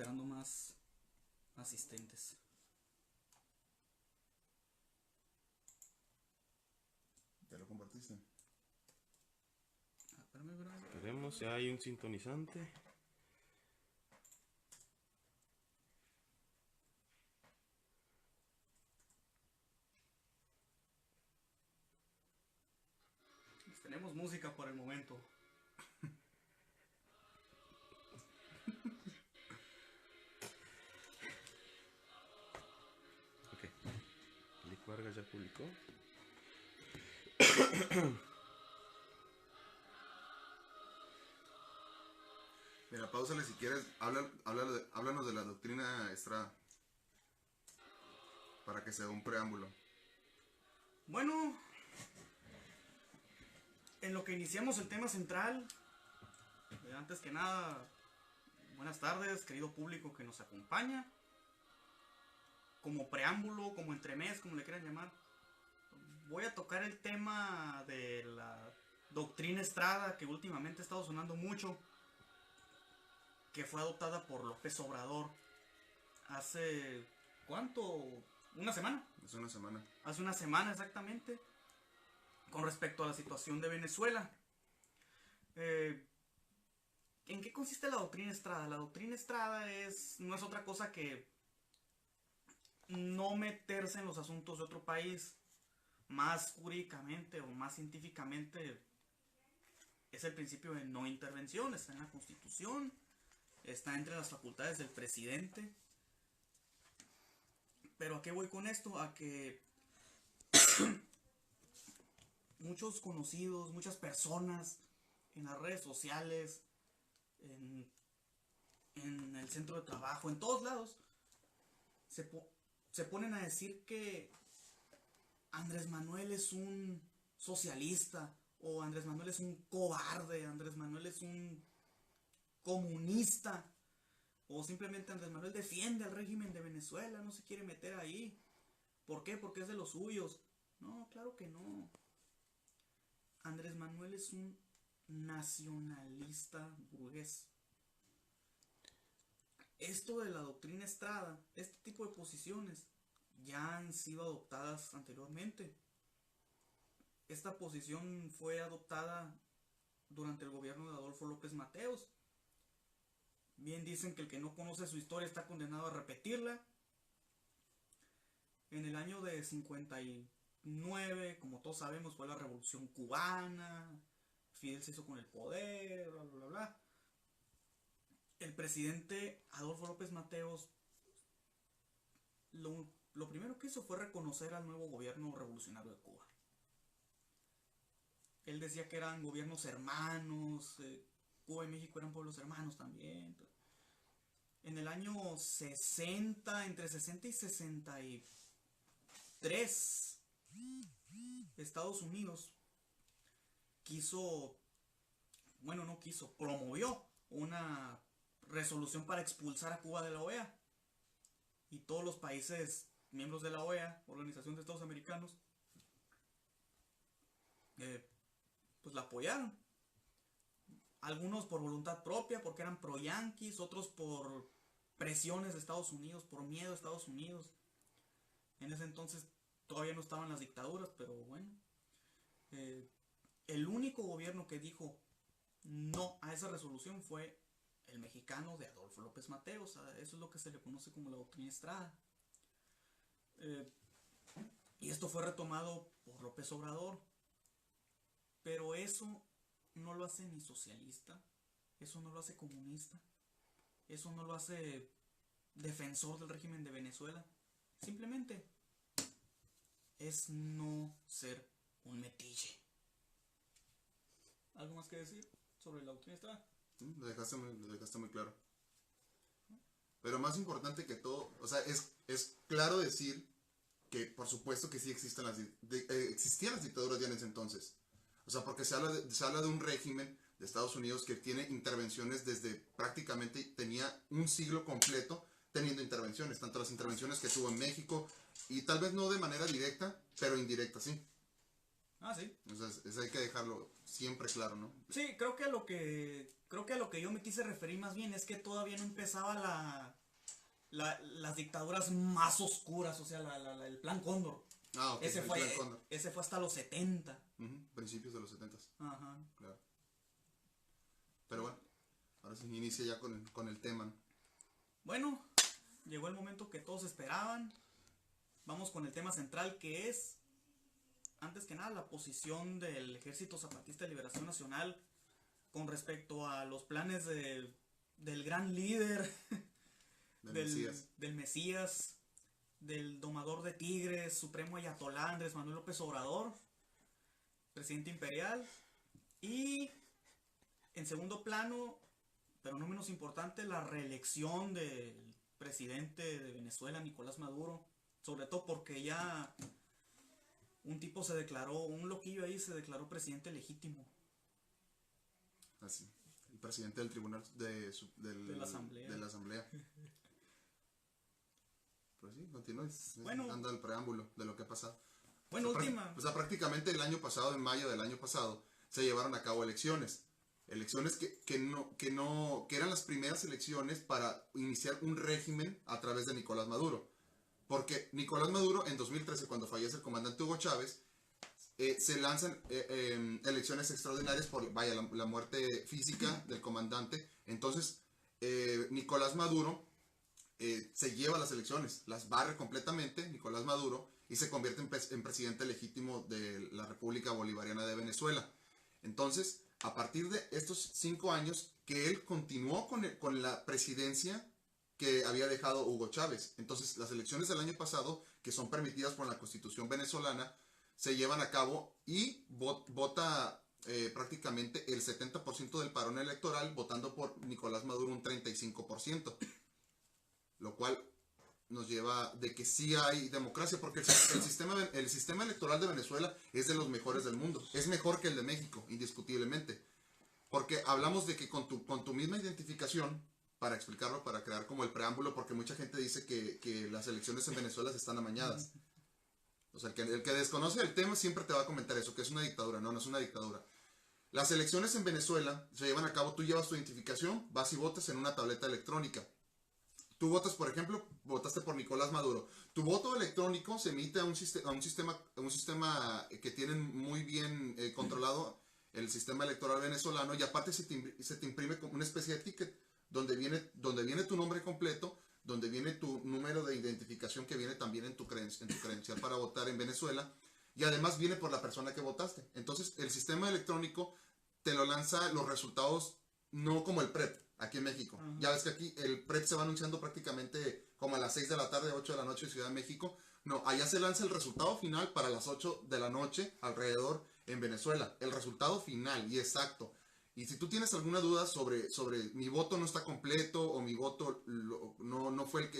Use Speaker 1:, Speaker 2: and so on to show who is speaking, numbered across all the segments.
Speaker 1: esperando más asistentes.
Speaker 2: ¿Ya lo compartiste?
Speaker 1: Espérame.
Speaker 3: Esperemos, ya hay un sintonizante.
Speaker 1: Tenemos música por el momento.
Speaker 3: Ok. Lick Vargas ya publicó.
Speaker 2: Mira, pausale si quieres. Háblanos de la doctrina Estrada. Para que sea un preámbulo.
Speaker 1: Bueno, en lo que iniciamos el tema central, antes que nada, buenas tardes, querido público que nos acompaña. Como preámbulo, como entremés, como le quieran llamar, voy a tocar el tema de la doctrina Estrada, que últimamente ha estado sonando mucho, que fue adoptada por López Obrador hace, ¿cuánto? ¿Una semana?
Speaker 2: Hace una semana.
Speaker 1: Hace una semana exactamente, con respecto a la situación de Venezuela. ¿En qué consiste la doctrina Estrada? La doctrina Estrada no es otra cosa que no meterse en los asuntos de otro país. Más jurídicamente o más científicamente es el principio de no intervención. Está en la Constitución, está entre las facultades del presidente. Pero ¿a qué voy con esto? A que muchos conocidos, muchas personas en las redes sociales, en el centro de trabajo, en todos lados, se ponen a decir que Andrés Manuel es un socialista, o Andrés Manuel es un cobarde, Andrés Manuel es un comunista, o simplemente Andrés Manuel defiende al régimen de Venezuela, no se quiere meter ahí. ¿Por qué? Porque es de los suyos. No, claro que no. Andrés Manuel es un nacionalista burgués. Esto de la doctrina Estrada, este tipo de posiciones, ya han sido adoptadas anteriormente. Esta posición fue adoptada durante el gobierno de Adolfo López Mateos. Bien dicen que el que no conoce su historia está condenado a repetirla. En el año de 59, como todos sabemos, fue la Revolución Cubana. Fidel se hizo con el poder, bla, bla, bla. El presidente Adolfo López Mateos lo primero que hizo fue reconocer al nuevo gobierno revolucionario de Cuba. Él decía que eran gobiernos hermanos, Cuba y México eran pueblos hermanos también. En el año 60, entre 60 y 63, Estados Unidos promovió una resolución para expulsar a Cuba de la OEA. Y todos los países miembros de la OEA, Organización de Estados Americanos, pues la apoyaron. Algunos por voluntad propia, porque eran pro-yanquis, otros por presiones de Estados Unidos, por miedo a Estados Unidos. En ese entonces todavía no estaban las dictaduras, pero bueno. El único gobierno que dijo no a esa resolución fue el mexicano de Adolfo López Mateos. Eso es lo que se le conoce como la doctrina Estrada. Y esto fue retomado por López Obrador. Pero eso no lo hace ni socialista, eso no lo hace comunista, eso no lo hace defensor del régimen de Venezuela. Simplemente es no ser un metiche. ¿Algo más que decir sobre la doctrina Estrada?
Speaker 2: Lo dejaste muy claro. Pero más importante que todo, o sea, es claro decir que por supuesto que sí existían las dictaduras ya en ese entonces. O sea, porque se habla de un régimen de Estados Unidos que tiene intervenciones desde prácticamente, tenía un siglo completo teniendo intervenciones, tanto las intervenciones que tuvo en México, y tal vez no de manera directa, pero indirecta, sí.
Speaker 1: Sí.
Speaker 2: O sea, eso hay que dejarlo siempre claro, ¿no?
Speaker 1: Sí, creo que a lo que yo me quise referir más bien es que todavía no empezaba las dictaduras más oscuras, o sea, el Plan Cóndor.
Speaker 2: Ah, ok,
Speaker 1: Ese
Speaker 2: el
Speaker 1: fue,
Speaker 2: Plan Cóndor.
Speaker 1: ese fue hasta los 70.
Speaker 2: Principios de los 70,
Speaker 1: Ajá.
Speaker 2: claro. Pero bueno, ahora se inicia ya con el tema, ¿no?
Speaker 1: Bueno, llegó el momento que todos esperaban. Vamos con el tema central, que es, antes que nada, la posición del Ejército Zapatista de Liberación Nacional con respecto a los planes del gran líder, del Mesías, del domador de tigres, supremo ayatolá Andrés Manuel López Obrador, presidente imperial. Y en segundo plano, pero no menos importante, la reelección del presidente de Venezuela, Nicolás Maduro, sobre todo porque ya un tipo se declaró, un loquillo ahí se declaró presidente legítimo.
Speaker 2: Así, el presidente del tribunal de
Speaker 1: la asamblea.
Speaker 2: De la asamblea. Pues sí, continúa.
Speaker 1: Bueno,
Speaker 2: anda el preámbulo de lo que ha pasado.
Speaker 1: Bueno, última.
Speaker 2: O sea, prácticamente el año pasado, en mayo del año pasado, se llevaron a cabo elecciones. Elecciones que eran las primeras elecciones para iniciar un régimen a través de Nicolás Maduro. Porque Nicolás Maduro, en 2013, cuando fallece el comandante Hugo Chávez, se lanzan elecciones extraordinarias por la muerte física del comandante. Entonces, Nicolás Maduro se lleva las elecciones, las barre completamente, Nicolás Maduro, y se convierte en presidente legítimo de la República Bolivariana de Venezuela. Entonces, a partir de estos 5 años, que él continuó con la presidencia que había dejado Hugo Chávez. Entonces, las elecciones del año pasado, que son permitidas por la Constitución venezolana, se llevan a cabo y vota prácticamente el 70% del padrón electoral, votando por Nicolás Maduro un 35%. Lo cual nos lleva de que sí hay democracia, porque el sistema electoral de Venezuela es de los mejores del mundo. Es mejor que el de México, indiscutiblemente. Porque hablamos de que con tu misma identificación, para explicarlo, para crear como el preámbulo, porque mucha gente dice que las elecciones en Venezuela están amañadas. O sea, el que desconoce el tema siempre te va a comentar eso, que es una dictadura. No, no es una dictadura. Las elecciones en Venezuela se llevan a cabo, tú llevas tu identificación, vas y votas en una tableta electrónica. Tú votas, por ejemplo, votaste por Nicolás Maduro. Tu voto electrónico se emite a un sistema que tienen muy bien controlado, el sistema electoral venezolano, y aparte se te imprime como una especie de ticket donde viene tu nombre completo, donde viene tu número de identificación, que viene también en tu credencial para votar en Venezuela, y además viene por la persona que votaste. Entonces el sistema electrónico te lo lanza los resultados, no como el PREP aquí en México. Ya ves que aquí el PREP se va anunciando prácticamente como a las 6 de la tarde, 8 de la noche en Ciudad de México. No, allá se lanza el resultado final para las 8 de la noche alrededor en Venezuela. El resultado final y exacto. Y si tú tienes alguna duda sobre mi voto no está completo o mi voto no fue el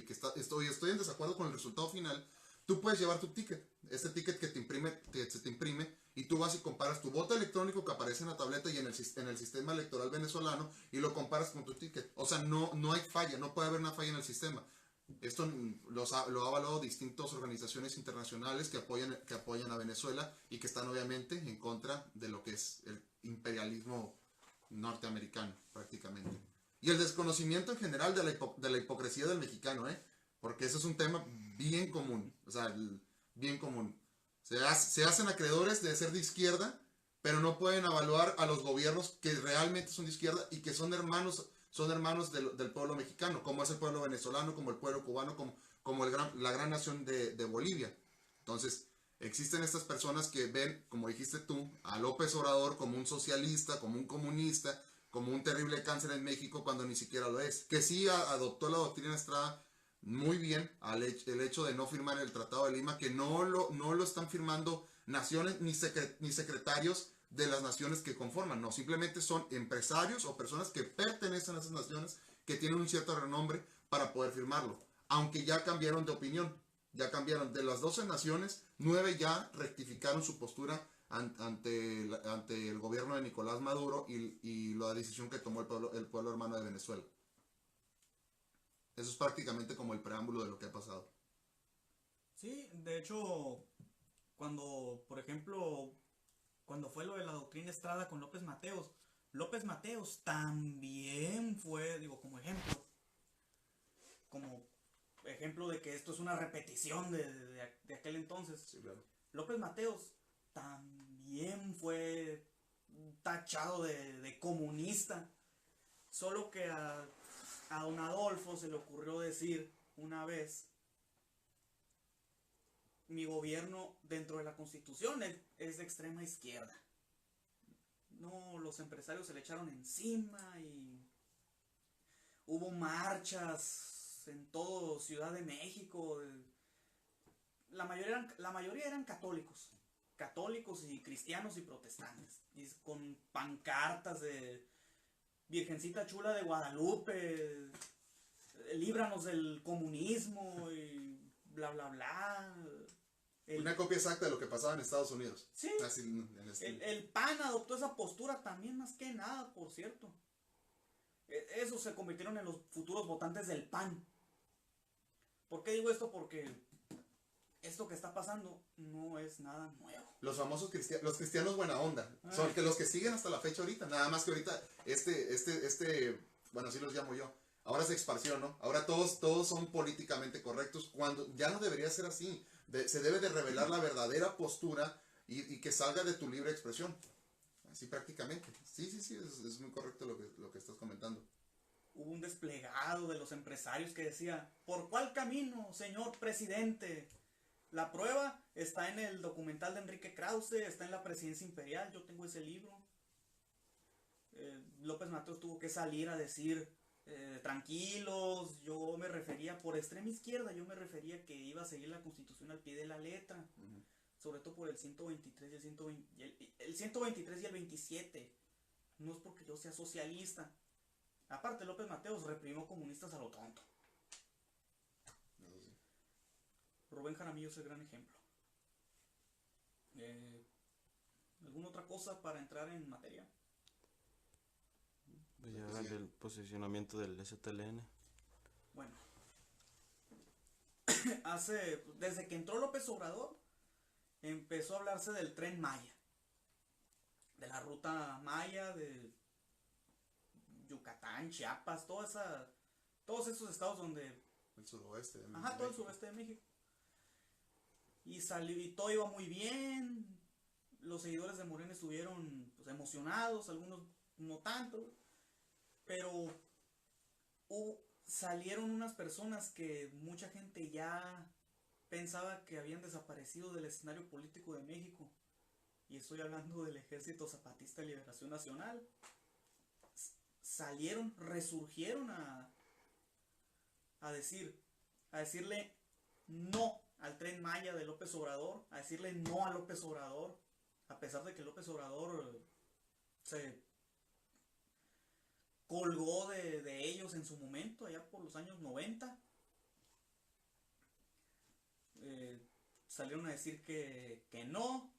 Speaker 2: que está, estoy en desacuerdo con el resultado final, tú puedes llevar tu ticket. Este ticket que se te imprime, y tú vas y comparas tu voto electrónico que aparece en la tableta y en el sistema electoral venezolano, y lo comparas con tu ticket. O sea, no hay falla, no puede haber una falla en el sistema. Esto lo ha avalado distintas organizaciones internacionales que apoyan a Venezuela y que están obviamente en contra de lo que es el imperialismo norteamericano, prácticamente. Y el desconocimiento en general de la hipocresía del mexicano, porque eso es un tema bien común, o sea, bien común. Se hacen acreedores de ser de izquierda, pero no pueden evaluar a los gobiernos que realmente son de izquierda y que son hermanos del pueblo mexicano, como es el pueblo venezolano, como el pueblo cubano, como la gran nación de Bolivia. Entonces, existen estas personas que ven, como dijiste tú, a López Obrador como un socialista, como un comunista, como un terrible cáncer en México, cuando ni siquiera lo es. Que sí adoptó la doctrina Estrada muy bien, el hecho de no firmar el Tratado de Lima, que no lo están firmando naciones ni secretarios de las naciones que conforman, no, simplemente son empresarios o personas que pertenecen a esas naciones que tienen un cierto renombre para poder firmarlo, aunque ya cambiaron de opinión, ya cambiaron de las 12 naciones, 9 ya rectificaron su postura ante el gobierno de Nicolás Maduro y la decisión que tomó el pueblo hermano de Venezuela. Eso es prácticamente como el preámbulo de lo que ha pasado.
Speaker 1: Sí, de hecho, por ejemplo, cuando fue lo de la doctrina Estrada con López Mateos también fue, digo, como ejemplo, como ejemplo de que esto es una repetición de aquel entonces.
Speaker 2: Sí, claro.
Speaker 1: López Mateos también fue tachado de comunista, solo que a don Adolfo se le ocurrió decir una vez: mi gobierno dentro de la Constitución es de extrema izquierda. No, los empresarios se le echaron encima y hubo marchas en todo Ciudad de México. La mayoría eran católicos y cristianos y protestantes, y con pancartas de Virgencita Chula de Guadalupe, líbranos del comunismo y bla bla bla.
Speaker 2: Una copia exacta de lo que pasaba en Estados Unidos.
Speaker 1: Sí.
Speaker 2: Así, en este...
Speaker 1: El PAN adoptó esa postura también, más que nada, por cierto. Esos se convirtieron en los futuros votantes del PAN. ¿Por qué digo esto? Porque esto que está pasando no es nada nuevo.
Speaker 2: Los famosos los cristianos buena onda. Son que los que siguen hasta la fecha ahorita. Nada más que ahorita, bueno, así los llamo yo. Ahora se esparció, ¿no? Ahora todos son políticamente correctos, cuando ya no debería ser así. Se debe de revelar la verdadera postura y que salga de tu libre expresión. Así prácticamente. Sí, es muy correcto lo que estás comentando.
Speaker 1: Hubo un desplegado de los empresarios que decía: ¿por cuál camino, señor presidente? La prueba está en el documental de Enrique Krause, está en La Presidencia Imperial, yo tengo ese libro. López Mateos tuvo que salir a decir: tranquilos, yo me refería, por extrema izquierda, yo me refería que iba a seguir la Constitución al pie de la letra. Uh-huh. Sobre todo por el 123 y el 123 y el 27. No es porque yo sea socialista. Aparte, López Mateos reprimió comunistas a lo tonto.
Speaker 2: Sí.
Speaker 1: Rubén Jaramillo es el gran ejemplo. ¿Alguna otra cosa para entrar en materia?
Speaker 3: Ya el posicionamiento del STLN.
Speaker 1: Bueno, desde que entró López Obrador, empezó a hablarse del Tren Maya, de la ruta Maya, de Yucatán, Chiapas, todos esos estados donde...
Speaker 2: El suroeste de
Speaker 1: México. Ajá, todo el suroeste de México. Y todo iba muy bien. Los seguidores de Morena estuvieron pues emocionados, algunos no tanto. Pero salieron unas personas que mucha gente ya pensaba que habían desaparecido del escenario político de México. Y estoy hablando del Ejército Zapatista de Liberación Nacional. Resurgieron a decirle no al Tren Maya de López Obrador, a decirle no a López Obrador, a pesar de que López Obrador se colgó de ellos en su momento, allá por los años 90. Salieron a decir que no.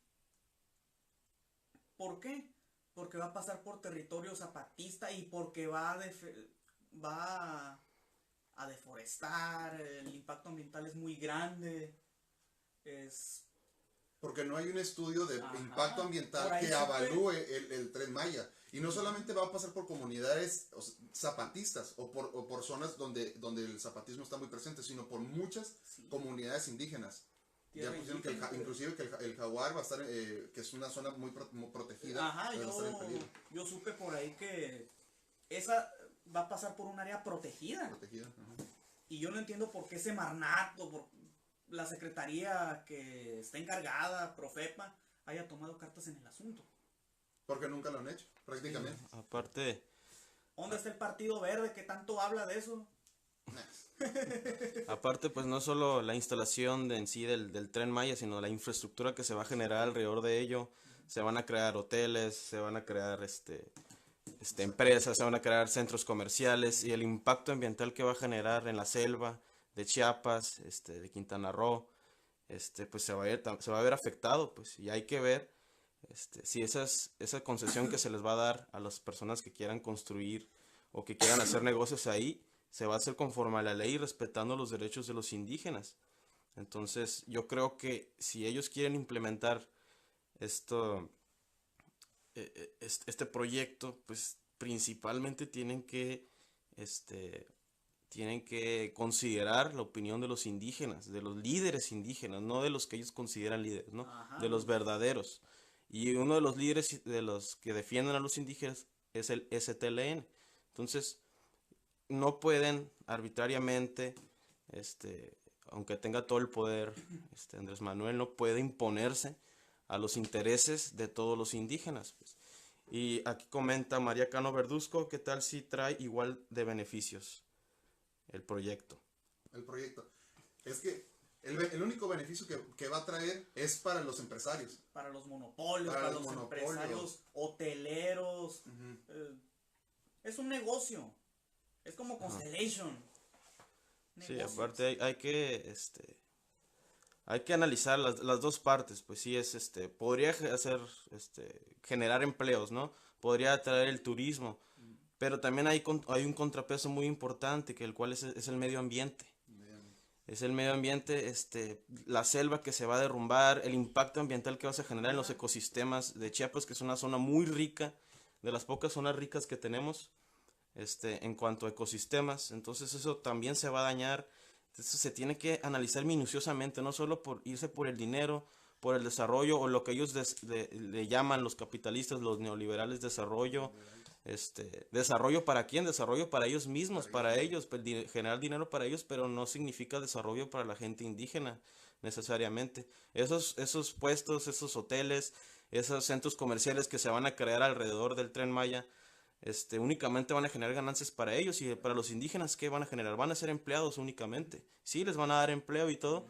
Speaker 1: ¿Por qué? Porque va a pasar por territorio zapatista y porque va a deforestar, el impacto ambiental es muy grande.
Speaker 2: Porque no hay un estudio de impacto ambiental que avalúe el Tren Maya. Y no solamente va a pasar por comunidades zapatistas o por zonas donde el zapatismo está muy presente, sino por muchas comunidades indígenas. Ya pusieron que inclusive que el jaguar va a estar, que es una zona muy protegida.
Speaker 1: Ajá, yo supe por ahí que esa va a pasar por un área protegida.
Speaker 2: Ajá.
Speaker 1: Y yo no entiendo por qué Semarnat o por la secretaría que está encargada, Profepa, haya tomado cartas en el asunto.
Speaker 2: Porque nunca lo han hecho, prácticamente.
Speaker 3: Sí, aparte...
Speaker 1: ¿Dónde está el Partido Verde que tanto habla de eso?
Speaker 3: Aparte, pues no solo la instalación en sí del Tren Maya, sino la infraestructura que se va a generar alrededor de ello. Se van a crear hoteles, se van a crear empresas, se van a crear centros comerciales, y el impacto ambiental que va a generar en la selva de Chiapas, de Quintana Roo, pues se va a ver afectado, pues, y hay que ver si esa concesión que se les va a dar a las personas que quieran construir o que quieran hacer negocios ahí, se va a hacer conforme a la ley, respetando los derechos de los indígenas. Entonces, yo creo que si ellos quieren implementar este proyecto, pues principalmente tienen que tienen que considerar la opinión de los indígenas, de los líderes indígenas, no de los que ellos consideran líderes, ¿no?
Speaker 1: Ajá.
Speaker 3: De los verdaderos. Y uno de los líderes de los que defienden a los indígenas es el STLN. Entonces, no pueden arbitrariamente, aunque tenga todo el poder, Andrés Manuel no puede imponerse a los intereses de todos los indígenas, pues. Y aquí comenta María Cano Verduzco, ¿qué tal si trae igual de beneficios el proyecto?
Speaker 2: El proyecto. Es que el único beneficio que va a traer es para los empresarios.
Speaker 1: Para los monopolios, para los empresarios hoteleros. Es un negocio. Es como Constellation.
Speaker 3: Sí, aparte hay que analizar las dos partes, pues sí podría hacer, generar empleos, ¿no? Podría atraer el turismo, pero también hay un contrapeso muy importante, el cual es el medio ambiente. Es el medio ambiente, la selva que se va a derrumbar, el impacto ambiental que vas a generar en los ecosistemas de Chiapas, que es una zona muy rica, de las pocas zonas ricas que tenemos, en cuanto a ecosistemas. Entonces eso también se va a dañar. Entonces se tiene que analizar minuciosamente, no solo por irse por el dinero, por el desarrollo, o lo que ellos le llaman los capitalistas, los neoliberales, desarrollo. ¿Desarrollo para quién? Desarrollo para ellos mismos, para ellos, pues, generar dinero para ellos, pero no significa desarrollo para la gente indígena necesariamente. Esos puestos, esos hoteles, esos centros comerciales que se van a crear alrededor del Tren Maya, únicamente van a generar ganancias para ellos. Y para los indígenas, ¿qué van a generar? Van a ser empleados únicamente. Sí, les van a dar empleo y todo,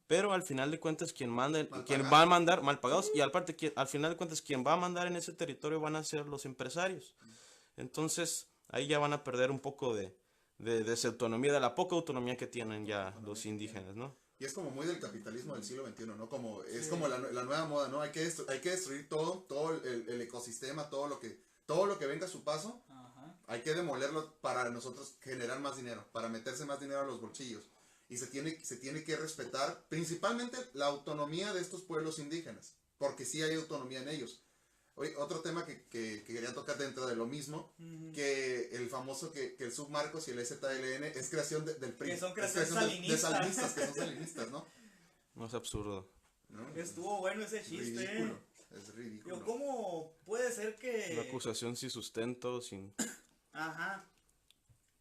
Speaker 3: pero al final de cuentas quien va a mandar, mal pagados, y al final de cuentas quien va a mandar en ese territorio van a ser los empresarios. Entonces ahí ya van a perder un poco de esa autonomía, de la poca autonomía que tienen ya los indígenas, ¿no?
Speaker 2: Y es como muy del capitalismo del siglo XXI, ¿no? Es como la nueva moda, ¿no? Hay que destruir todo el ecosistema, todo lo que venga a su paso. Ajá. Hay que demolerlo para nosotros generar más dinero, para meterse más dinero a los bolsillos. Y se tiene que respetar principalmente la autonomía de estos pueblos indígenas, porque sí hay autonomía en ellos. Oye, otro tema que quería tocar dentro de lo mismo, que el famoso que el Submarcos y el STLN es creación del PRI.
Speaker 1: Que son creación salinistas.
Speaker 2: Que son salinistas, ¿no?
Speaker 3: No es absurdo.
Speaker 2: ¿No?
Speaker 1: Estuvo bueno ese chiste.
Speaker 2: Ridículo. Es ridículo.
Speaker 1: Pero ¿cómo puede ser que...?
Speaker 3: Una acusación sin sustento, sin...
Speaker 1: Ajá.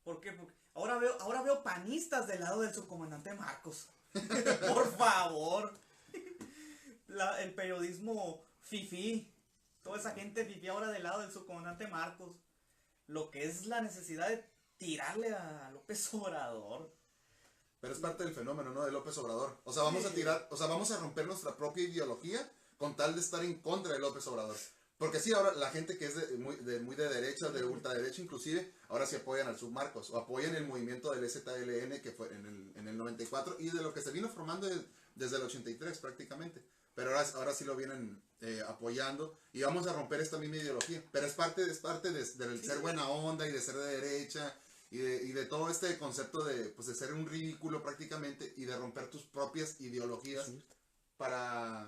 Speaker 1: ¿Por qué? Porque ahora veo panistas del lado del subcomandante Marcos. Por favor. El periodismo fifí. Toda esa gente fifí ahora del lado del subcomandante Marcos. Lo que es la necesidad de tirarle a López Obrador.
Speaker 2: Pero es parte del fenómeno, ¿no? De López Obrador. O sea, vamos a romper nuestra propia ideología con tal de estar en contra de López Obrador. Porque sí, ahora la gente que es muy de derecha, de ultraderecha inclusive, ahora sí apoyan al Submarcos, o apoyan el movimiento del STLN que fue en el 94, y de lo que se vino formando desde el 83 prácticamente. Pero ahora sí lo vienen apoyando, y vamos a romper esta misma ideología. Pero es parte del ser buena onda y de ser de derecha, y de todo este concepto de ser un ridículo prácticamente, y de romper tus propias ideologías para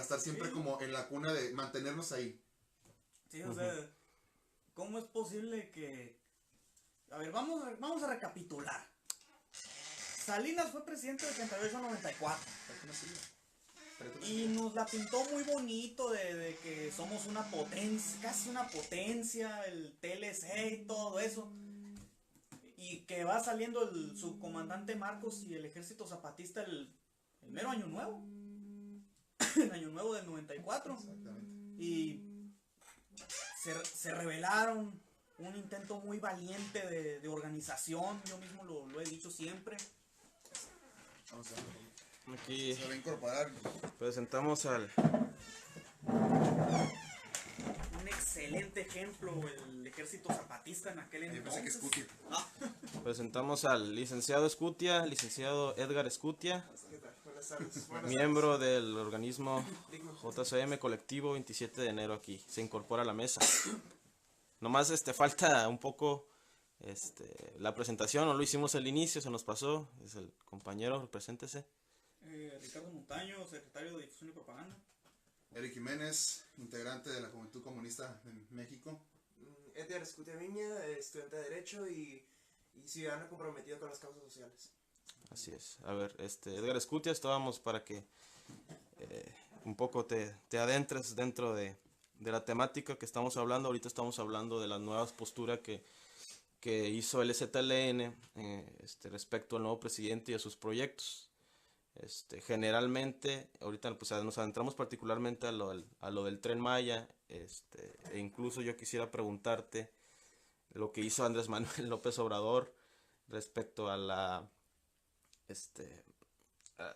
Speaker 2: estar siempre como en la cuna de mantenernos ahí.
Speaker 1: Sí, o sea, ¿cómo es posible que... A ver, vamos a recapitular. Salinas fue presidente de 88 a 94. Y nos la pintó muy bonito de que somos una potencia, casi una potencia, el TLC y todo eso. Y que va saliendo el subcomandante Marcos y el ejército zapatista el mero año nuevo. En año nuevo del 94.
Speaker 2: Exactamente.
Speaker 1: Y se revelaron, un intento muy valiente de organización. Yo mismo lo he dicho siempre.
Speaker 2: Vamos a ver.
Speaker 3: Aquí
Speaker 2: se va a incorporar.
Speaker 3: presentamos un
Speaker 1: excelente ejemplo, el ejército zapatista en aquel entonces.
Speaker 3: Presentamos al licenciado Escutia, licenciado Edgar Escutia, miembro del organismo JCM Colectivo 27 de enero aquí, se incorpora a la mesa. Nomás falta un poco la presentación, no lo hicimos al inicio, se nos pasó, es el compañero, preséntese.
Speaker 1: Ricardo Montaño, secretario de Difusión y Propaganda.
Speaker 2: Eric Jiménez, integrante de la Juventud Comunista de México.
Speaker 4: Edgar Escutia Viña, estudiante de Derecho y y ciudadano comprometido con las causas sociales.
Speaker 3: Así es. A ver, Edgar Escutia, estábamos para que un poco te adentres dentro de la temática que estamos hablando. Ahorita estamos hablando de las nuevas posturas que hizo el ZLN respecto al nuevo presidente y a sus proyectos. Generalmente, ahorita pues, nos adentramos particularmente a lo del Tren Maya, e incluso yo quisiera preguntarte lo que hizo Andrés Manuel López Obrador respecto a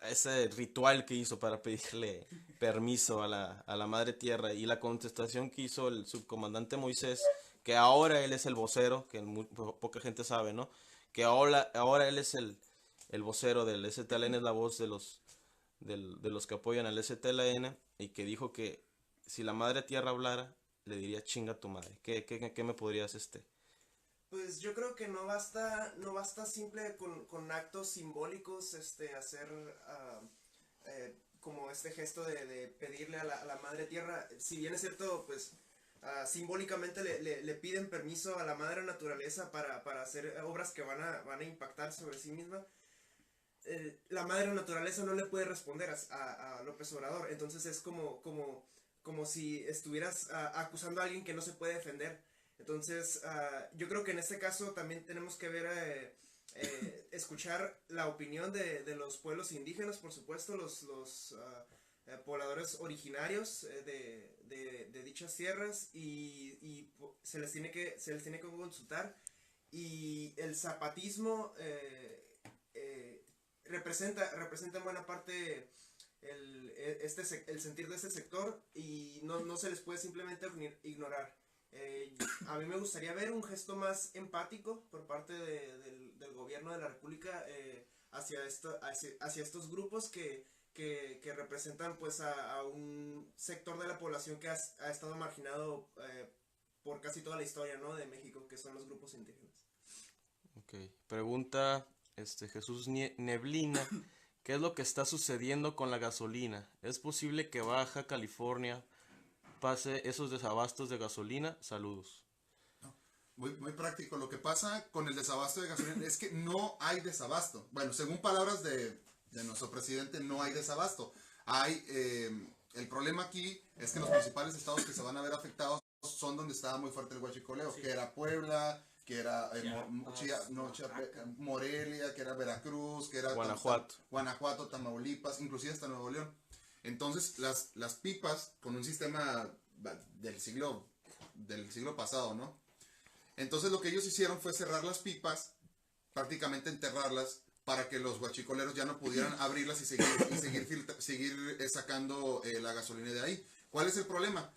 Speaker 3: ese ritual que hizo para pedirle permiso a la Madre Tierra, y la contestación que hizo el subcomandante Moisés, que ahora él es el vocero, que poca gente sabe, ¿no? Que ahora él es el vocero del ZLN, es la voz de los que apoyan al ZLN, y que dijo que si la Madre Tierra hablara, le diría chinga tu madre. ¿Qué me podrías
Speaker 4: Pues yo creo que no basta simple con actos simbólicos, hacer como este gesto de pedirle a la Madre Tierra. Si bien es cierto, pues simbólicamente le piden permiso a la Madre Naturaleza para hacer obras que van a impactar sobre sí misma. La Madre Naturaleza no le puede responder a López Obrador, entonces es como si estuvieras acusando a alguien que no se puede defender. Entonces, yo creo que en este caso también tenemos que ver, escuchar la opinión de los pueblos indígenas, por supuesto, los pobladores originarios de dichas tierras, y se les tiene que consultar. Y el zapatismo representa en buena parte el sentir de este sector, y no se les puede simplemente ignorar. A mí me gustaría ver un gesto más empático por parte del gobierno de la República hacia estos grupos que representan pues a un sector de la población que ha estado marginado por casi toda la historia, ¿no?, de México, que son los grupos indígenas.
Speaker 3: Ok, pregunta Jesús Neblina, ¿qué es lo que está sucediendo con la gasolina? ¿Es posible que Baja California pase esos desabastos de gasolina? Saludos.
Speaker 2: Muy práctico. Lo que pasa con el desabasto de gasolina es que no hay desabasto. Bueno, según palabras de nuestro presidente, no hay desabasto. El problema aquí es que los principales estados que se van a ver afectados son donde estaba muy fuerte el huachicoleo, sí, que era Puebla, que era Morelia, que era Veracruz, que era Guanajuato, Tamaulipas, inclusive hasta Nuevo León. Entonces las pipas, con un sistema del siglo pasado, ¿no? Entonces lo que ellos hicieron fue cerrar las pipas, prácticamente enterrarlas, para que los guachicoleros ya no pudieran abrirlas y seguir sacando la gasolina de ahí. ¿Cuál es el problema?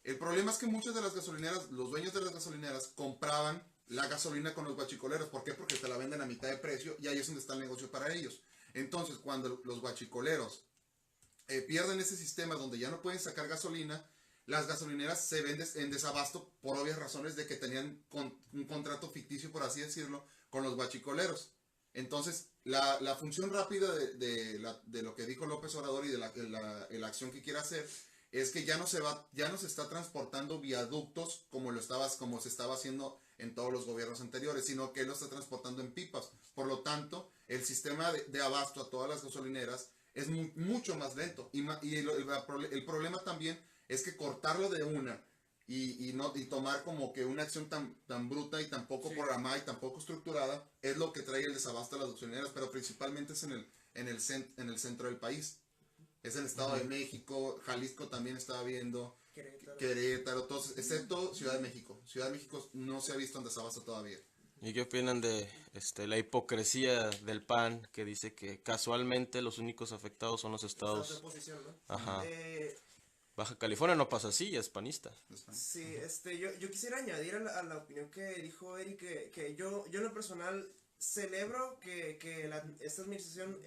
Speaker 2: El problema es que muchas de las gasolineras, los dueños de las gasolineras, compraban la gasolina con los guachicoleros. ¿Por qué? Porque te la venden a mitad de precio, y ahí es donde está el negocio para ellos. Entonces, cuando los guachicoleros pierden ese sistema donde ya no pueden sacar gasolina, las gasolineras se ven en desabasto por obvias razones de que tenían un contrato ficticio, por así decirlo, con los guachicoleros. Entonces, la función rápida de lo que dijo López Obrador y de la acción que quiere hacer es que ya no se está transportando viaductos como se estaba haciendo en todos los gobiernos anteriores, sino que él lo está transportando en pipas. Por lo tanto, el sistema de abasto a todas las gasolineras es mucho más lento. Y el problema también es que cortarlo de una y tomar como que una acción tan bruta y tan poco programada y tan poco estructurada es lo que trae el desabasto a las gasolineras, pero principalmente es en el centro del país. Es el Estado de México, Jalisco también estaba viendo, Querétaro, todos, excepto Ciudad de México. Ciudad de México no se ha visto en desabasto todavía.
Speaker 3: ¿Y qué opinan de la hipocresía del PAN, que dice que casualmente los únicos afectados son los estados
Speaker 4: de oposición, ¿no?
Speaker 3: Ajá. Baja California no pasa así, ya es panista.
Speaker 4: Sí, yo quisiera añadir a la opinión que dijo Eric, que yo en lo personal celebro que esta administración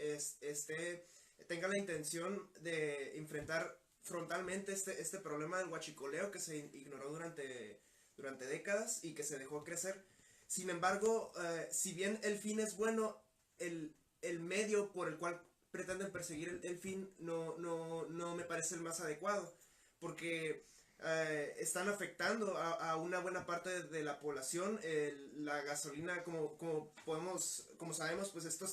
Speaker 4: tenga la intención de enfrentar frontalmente este problema del huachicoleo que se ignoró durante décadas y que se dejó crecer. Sin embargo, si bien el fin es bueno, el medio por el cual pretenden perseguir el fin no me parece el más adecuado, porque están afectando a una buena parte de la población. La gasolina, como sabemos, pues esto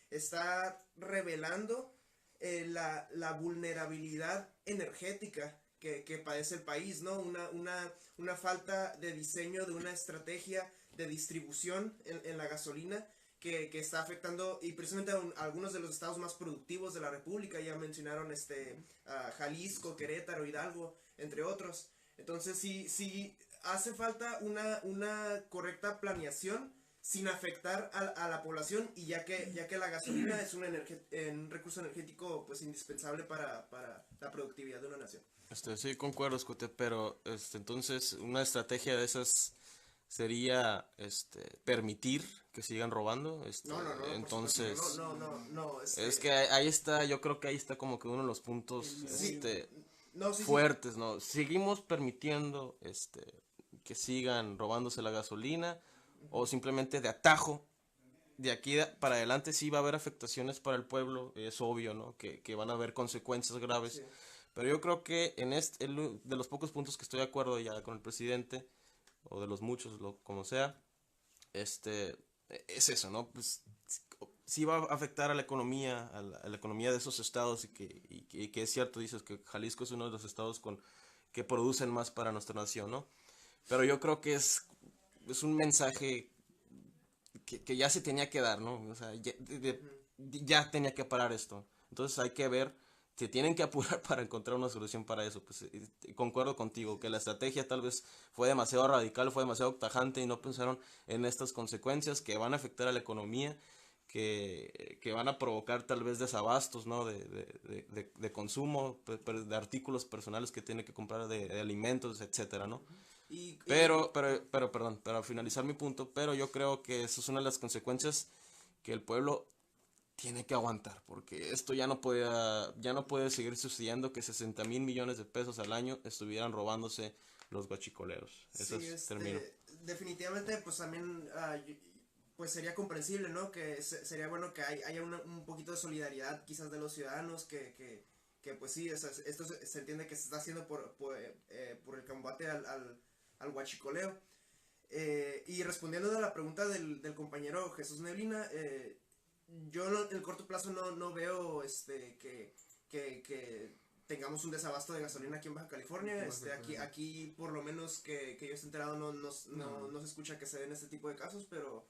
Speaker 4: está revelando la vulnerabilidad energética que padece el país, ¿no? Una falta de diseño de una estrategia de distribución en la gasolina que está afectando, y precisamente a algunos de los estados más productivos de la República. Ya mencionaron Jalisco, Querétaro, Hidalgo, entre otros. Entonces sí hace falta una correcta planeación sin afectar a la población, y ya que la gasolina es un recurso energético pues indispensable para la productividad de una nación.
Speaker 3: Sí, concuerdo, Scute, pero entonces una estrategia de esas sería permitir que sigan robando.
Speaker 4: No,
Speaker 3: Entonces,
Speaker 4: no,
Speaker 3: es que ahí está, yo creo que ahí está como que uno de los puntos
Speaker 4: sí,
Speaker 3: fuertes, ¿no? Seguimos permitiendo que sigan robándose la gasolina, o simplemente de atajo. De aquí para adelante sí va a haber afectaciones para el pueblo, es obvio, ¿no? Que van a haber consecuencias graves.
Speaker 4: Sí.
Speaker 3: Pero yo creo que de los pocos puntos que estoy de acuerdo ya con el presidente, o de los muchos, como sea, es eso, ¿no? Pues sí va a afectar a la economía, a la economía de esos estados, y que es cierto, dices que Jalisco es uno de los estados que producen más para nuestra nación, ¿no? Pero yo creo que es un mensaje que ya se tenía que dar, ¿no? O sea, ya tenía que parar esto. Entonces hay que ver, se tienen que apurar para encontrar una solución para eso. Pues concuerdo contigo, que la estrategia tal vez fue demasiado radical, fue demasiado tajante, y no pensaron en estas consecuencias que van a afectar a la economía, que van a provocar tal vez desabastos, ¿no? De consumo, de artículos personales que tiene que comprar, de alimentos, etcétera, ¿no? Pero, perdón, para finalizar mi punto, pero yo creo que eso es una de las consecuencias que el pueblo tiene que aguantar, porque esto ya no puede seguir sucediendo, que 60,000 millones de pesos al año estuvieran robándose los guachicoleros. Eso termino.
Speaker 4: Definitivamente, pues también pues sería comprensible, ¿no? Que sería bueno que haya un poquito de solidaridad quizás de los ciudadanos, que pues sí, esto se entiende que se está haciendo por el combate al huachicoleo. Y respondiendo a la pregunta del compañero Jesús Neblina, yo en el corto plazo no veo que tengamos un desabasto de gasolina aquí en Baja California. Aquí por lo menos que yo esté enterado no se escucha que se den este tipo de casos, pero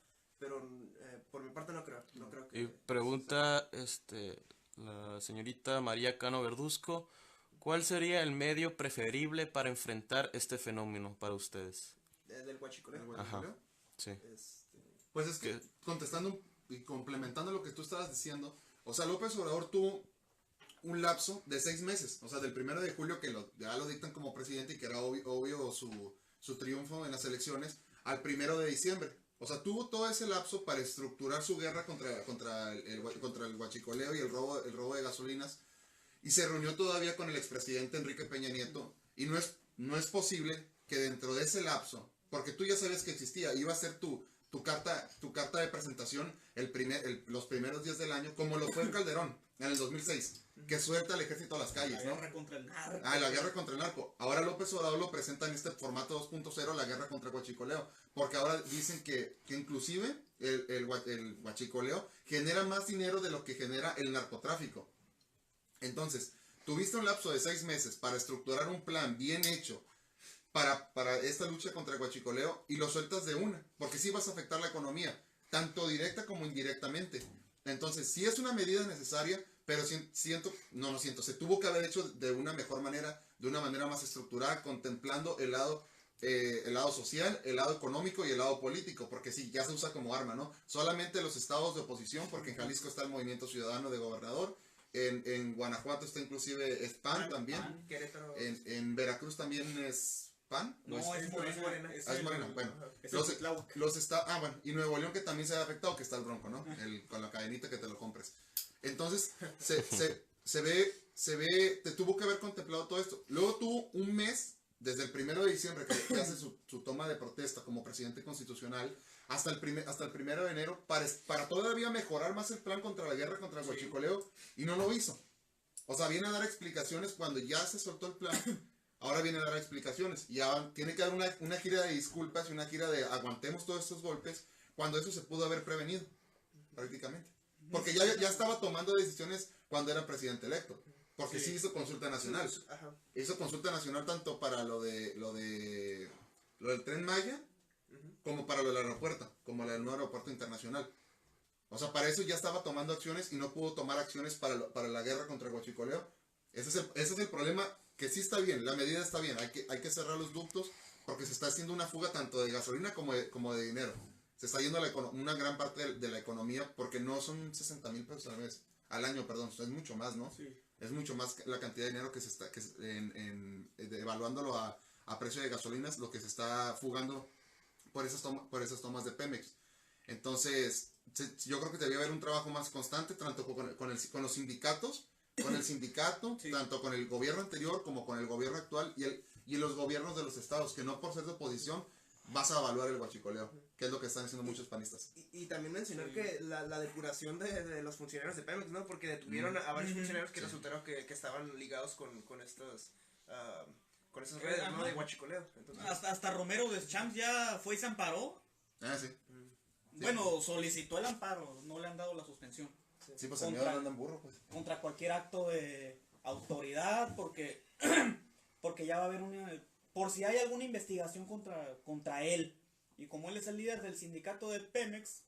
Speaker 4: por mi parte no creo que...
Speaker 3: Y pregunta la señorita María Cano Verduzco, ¿cuál sería el medio preferible para enfrentar este fenómeno para ustedes?
Speaker 4: ¿Del huachicoleo?
Speaker 3: Ajá, sí.
Speaker 2: Pues es que, contestando y complementando lo que tú estabas diciendo, o sea, López Obrador tuvo un lapso de 6 meses, o sea, del 1 de julio, que ya lo dictan como presidente, y que era obvio su triunfo en las elecciones, al 1 de diciembre. O sea, tuvo todo ese lapso para estructurar su guerra contra el huachicoleo y el robo de gasolinas, y se reunió todavía con el expresidente Enrique Peña Nieto, y no es posible que dentro de ese lapso, porque tú ya sabías que existía, iba a ser tu carta de presentación los primeros días del año, como lo fue en Calderón en el 2006, que suelta al ejército a las calles, ¿no?
Speaker 1: La guerra contra el narco.
Speaker 2: La guerra contra el narco. Ahora López Obrador lo presenta en este formato 2.0, la guerra contra el huachicoleo, porque ahora dicen que inclusive el huachicoleo genera más dinero de lo que genera el narcotráfico. Entonces, tuviste un lapso de 6 meses para estructurar un plan bien hecho para esta lucha contra el huachicoleo, y lo sueltas de una, porque sí vas a afectar la economía, tanto directa como indirectamente. Entonces, sí es una medida necesaria, pero se tuvo que haber hecho de una mejor manera, de una manera más estructurada, contemplando el lado social, el lado económico y el lado político, porque sí, ya se usa como arma, ¿no? Solamente los estados de oposición, porque en Jalisco está el Movimiento Ciudadano de Gobernador, en Guanajuato está inclusive es PAN también, en Veracruz también es PAN.
Speaker 1: No, es Morena.
Speaker 2: Es Morena, bueno.
Speaker 1: Bueno,
Speaker 2: Y Nuevo León, que también se ha afectado, que está el Bronco, ¿no? Con la cadenita que te lo compres. Entonces, se ve, te tuvo que haber contemplado todo esto. Luego tuvo un mes, desde el 1 de diciembre, que hace su toma de protesta como presidente constitucional, hasta el 1 de enero, para todavía mejorar más el plan contra la guerra contra el huachicoleo, y no lo hizo. O sea, viene a dar explicaciones cuando ya se soltó el plan, Ahora viene a dar explicaciones. Y ya tiene que dar una gira de disculpas y una gira de aguantemos todos estos golpes, cuando eso se pudo haber prevenido, prácticamente. Porque ya estaba tomando decisiones cuando era presidente electo. Porque sí hizo consulta nacional.
Speaker 4: Ajá.
Speaker 2: Hizo consulta nacional tanto para lo del Tren Maya, como para lo del aeropuerto, como el nuevo aeropuerto internacional. O sea, para eso ya estaba tomando acciones y no pudo tomar acciones para la guerra contra el huachicoleo. Ese es el problema, que sí está bien, la medida está bien, hay que cerrar los ductos porque se está haciendo una fuga tanto de gasolina como de dinero. Se está yendo una gran parte de la economía porque no son 60,000 pesos al año, perdón, es mucho más, ¿no?
Speaker 1: Sí.
Speaker 2: Es mucho más la cantidad de dinero que se está, evaluándolo a precio de gasolinas, lo que se está fugando por esas tomas de Pemex. Entonces, yo creo que debía haber un trabajo más constante, tanto con los sindicatos, con el sindicato,
Speaker 1: Sí.
Speaker 2: tanto con el gobierno anterior como con el gobierno actual y los gobiernos de los estados, que no por ser de oposición vas a evaluar el huachicoleo, que es lo que están haciendo muchos panistas.
Speaker 4: Y también mencionar
Speaker 1: Sí.
Speaker 4: que la depuración de los funcionarios de Pemex, ¿no? Porque detuvieron a varios funcionarios que
Speaker 2: Sí.
Speaker 4: resultaron que estaban ligados con estos... con esas redes, ¿no?
Speaker 1: Ajá.
Speaker 4: De huachicoleo. Entonces,
Speaker 1: Hasta Romero Deschamps ya fue y se amparó.
Speaker 2: Ah, sí.
Speaker 1: Bueno, solicitó el amparo, no le han dado la suspensión.
Speaker 2: Sí, pues el miedo no anda en burro, pues.
Speaker 1: Contra cualquier acto de autoridad, porque, porque ya va a haber por si hay alguna investigación contra él. Y como él es el líder del sindicato de Pemex,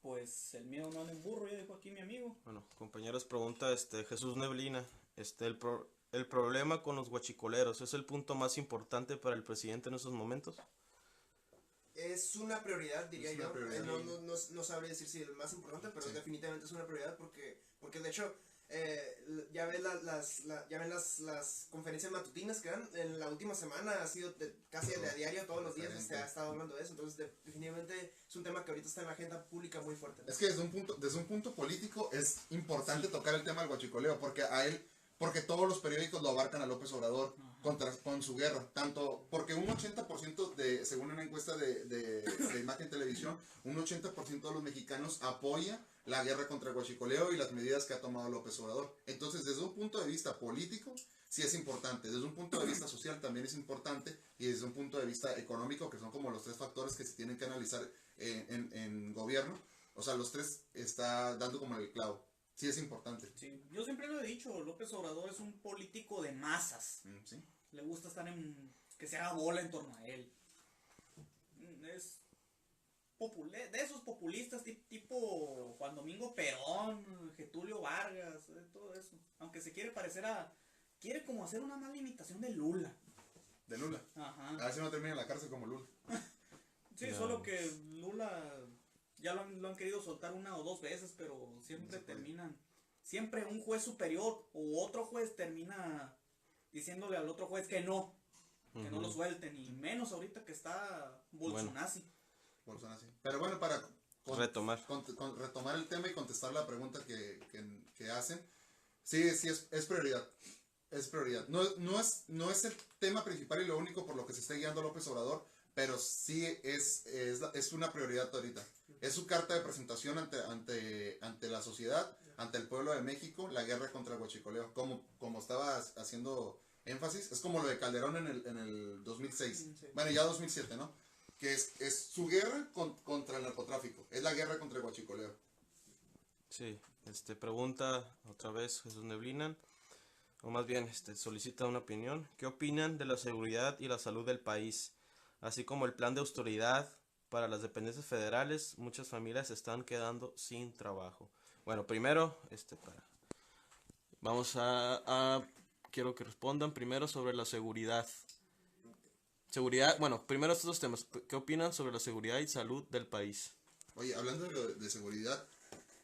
Speaker 1: pues el miedo no anda en burro, ya dijo aquí mi amigo.
Speaker 3: Bueno, compañeros, pregunta Jesús Neblina. El problema con los guachicoleros es el punto más importante para el presidente en estos momentos.
Speaker 4: es una prioridad, diría
Speaker 2: Es una
Speaker 4: yo.
Speaker 2: prioridad.
Speaker 4: No sabría decir si el más importante, pero
Speaker 2: Sí.
Speaker 4: definitivamente es una prioridad porque de hecho, ya ven las conferencias matutinas que dan. En la última semana ha sido casi de a diario, todos los días se
Speaker 2: Diferente.
Speaker 4: ha estado hablando de eso. Entonces, definitivamente es un tema que ahorita está en la agenda pública muy fuerte.
Speaker 2: Es que desde un punto político es importante tocar el tema del huachicoleo, porque todos los periódicos lo abarcan a López Obrador con su guerra, tanto porque un 80% según una encuesta de Imagen Televisión, un 80% de los mexicanos apoya la guerra contra el huachicoleo y las medidas que ha tomado López Obrador. Entonces, desde un punto de vista político, sí es importante, desde un punto de vista social también es importante, y desde un punto de vista económico, que son como los tres factores que se tienen que analizar en gobierno, o sea, los tres está dando como el clavo. Sí es importante.
Speaker 1: Sí, yo siempre lo he dicho, López Obrador es un político de masas.
Speaker 2: Sí.
Speaker 1: Le gusta estar que se haga bola en torno a él. Es de esos populistas tipo Juan Domingo Perón, Getulio Vargas, todo eso. Aunque se quiere parecer quiere como hacer una mala imitación de Lula.
Speaker 2: De Lula.
Speaker 1: Ajá.
Speaker 2: A ver si no termina en la cárcel como Lula.
Speaker 1: Sí,
Speaker 3: Ya.
Speaker 1: solo que Lula ya lo han querido soltar una o dos veces, pero siempre
Speaker 2: No se puede.
Speaker 1: terminan. Siempre un juez superior o otro juez termina diciéndole al otro juez que no lo suelten. Y menos ahorita que está Bolsonaro.
Speaker 2: Bolsonaro, sí. Pero bueno, para
Speaker 3: Retomar.
Speaker 2: retomar el tema y contestar la pregunta que hacen, sí es prioridad. Es prioridad. No es el tema principal y lo único por lo que se esté guiando López Obrador, pero sí es una prioridad ahorita. Es su carta de presentación ante la sociedad, ante el pueblo de México, la guerra contra el huachicoleo. Como estaba haciendo énfasis, es como lo de Calderón en el 2006.
Speaker 4: Sí.
Speaker 2: Bueno, ya 2007, ¿no? Que es su guerra contra el narcotráfico. Es la guerra contra el huachicoleo.
Speaker 3: Sí, pregunta otra vez Jesús Neblina, o más bien solicita una opinión. ¿Qué opinan de la seguridad y la salud del país? Así como el plan de austeridad para las dependencias federales, muchas familias se están quedando sin trabajo. Bueno, primero, vamos quiero que respondan primero sobre la seguridad. Seguridad, bueno, primero estos dos temas. ¿Qué opinan sobre la seguridad y salud del país?
Speaker 2: Oye, hablando de seguridad,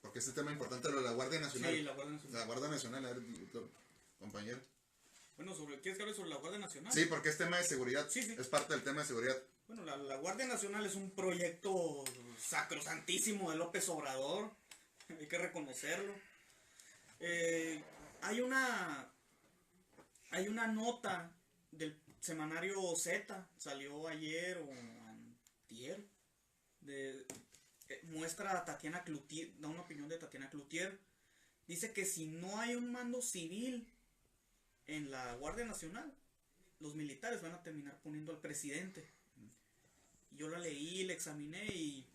Speaker 2: porque este tema importante, lo de la Guardia Nacional.
Speaker 1: Sí, la Guardia Nacional.
Speaker 2: La Guardia Nacional, a ver, compañero.
Speaker 1: Bueno, ¿quieres que hable sobre la Guardia Nacional?
Speaker 2: Sí, porque es tema de seguridad.
Speaker 1: Sí, sí.
Speaker 2: Es parte del tema de seguridad.
Speaker 1: Bueno, la Guardia Nacional es un proyecto sacrosantísimo de López Obrador, hay que reconocerlo. Hay una nota del semanario Z, salió ayer o antier, muestra a Tatiana Cloutier, da una opinión de Tatiana Cloutier, dice que si no hay un mando civil en la Guardia Nacional, los militares van a terminar poniendo al presidente. Yo la leí, la examiné y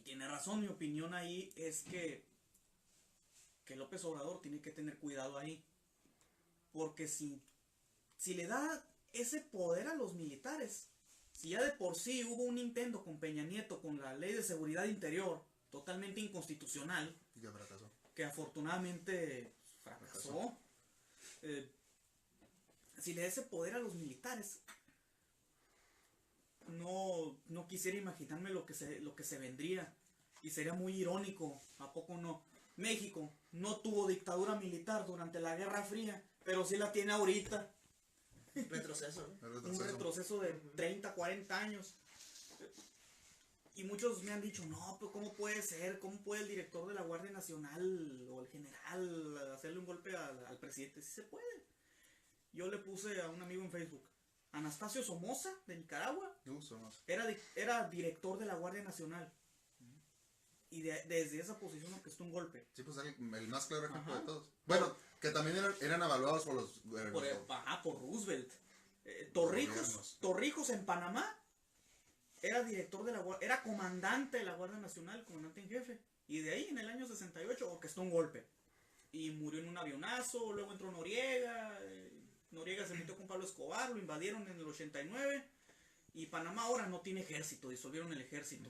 Speaker 1: tiene razón. Mi opinión ahí es que López Obrador tiene que tener cuidado ahí. Porque si le da ese poder a los militares, si ya de por sí hubo un intento con Peña Nieto, con la ley de seguridad interior, totalmente inconstitucional,
Speaker 2: Ya fracasó.
Speaker 1: que afortunadamente fracasó. Si le da ese poder a los militares, no quisiera imaginarme lo que se vendría. Y sería muy irónico, ¿a poco no? México no tuvo dictadura militar durante la Guerra Fría, pero sí la tiene ahorita.
Speaker 4: Retroceso, ¿no?
Speaker 1: Un retroceso de 30, 40 años. Y muchos me han dicho, no, pero ¿cómo puede ser? ¿Cómo puede el director de la Guardia Nacional o el general hacerle un golpe al presidente? Sí se puede. Yo le puse a un amigo en Facebook, Anastasio Somoza, de Nicaragua, era director de la Guardia Nacional. Y desde esa posición orquestó un golpe.
Speaker 2: Sí, pues el más claro ejemplo
Speaker 1: Ajá.
Speaker 2: de todos. Bueno, que también eran evaluados por los
Speaker 1: Por Roosevelt.
Speaker 2: gobiernos.
Speaker 1: Torrijos en Panamá era director de la Guardia, era comandante de la Guardia Nacional, comandante en jefe. Y de ahí, en el año 68, orquestó un golpe. Y murió en un avionazo, luego entró Noriega. Noriega se metió con Pablo Escobar, lo invadieron en el 89. Y Panamá ahora no tiene ejército, disolvieron el ejército.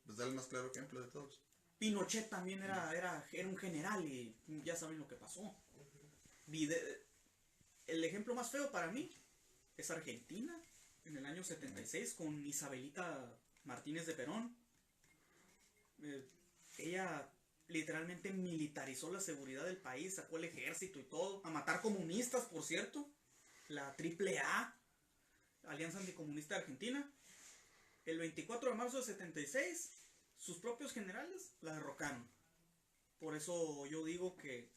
Speaker 2: Pues da el más claro ejemplo de todos.
Speaker 1: Pinochet también era un general y ya saben lo que pasó. El ejemplo más feo para mí es Argentina, en el año 76, con Isabelita Martínez de Perón. Ella literalmente militarizó la seguridad del país, sacó el ejército y todo, a matar comunistas, por cierto. La AAA, Alianza Anticomunista de Argentina. El 24 de marzo de 76, sus propios generales la derrocaron. Por eso yo digo que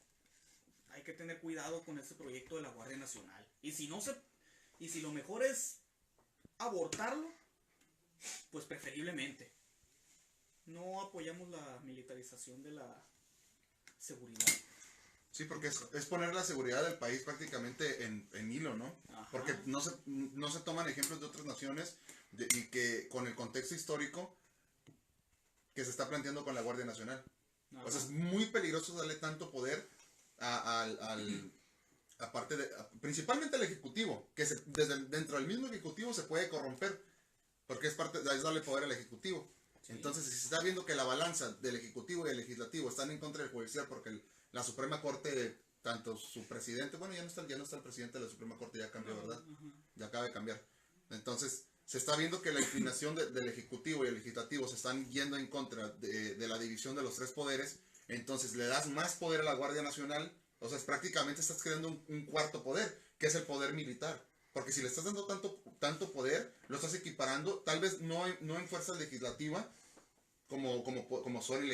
Speaker 1: hay que tener cuidado con este proyecto de la Guardia Nacional. Y si lo mejor es abortarlo, pues preferiblemente. No apoyamos la militarización de la seguridad.
Speaker 2: Sí, porque es poner la seguridad del país prácticamente en hilo, ¿no?
Speaker 1: Ajá.
Speaker 2: Porque no se toman ejemplos de otras naciones y que con el contexto histórico que se está planteando con la Guardia Nacional.
Speaker 1: Ajá.
Speaker 2: O sea, es muy peligroso darle tanto poder principalmente al Ejecutivo, que dentro del mismo Ejecutivo se puede corromper, porque es darle poder al Ejecutivo.
Speaker 1: Sí.
Speaker 2: Entonces, si se está viendo que la balanza del Ejecutivo y el Legislativo están en contra del Judicial, porque la Suprema Corte, tanto su presidente, bueno, ya no está el presidente de la Suprema Corte, ya cambió, ¿verdad?
Speaker 1: Ajá.
Speaker 2: Ya acaba de cambiar. Entonces, se está viendo que la inclinación del Ejecutivo y el Legislativo se están yendo en contra de la división de los tres poderes. Entonces, le das más poder a la Guardia Nacional. O sea, prácticamente estás creando un cuarto poder, que es el poder militar. Porque si le estás dando tanto poder, lo estás equiparando, tal vez no en fuerza legislativa, como son el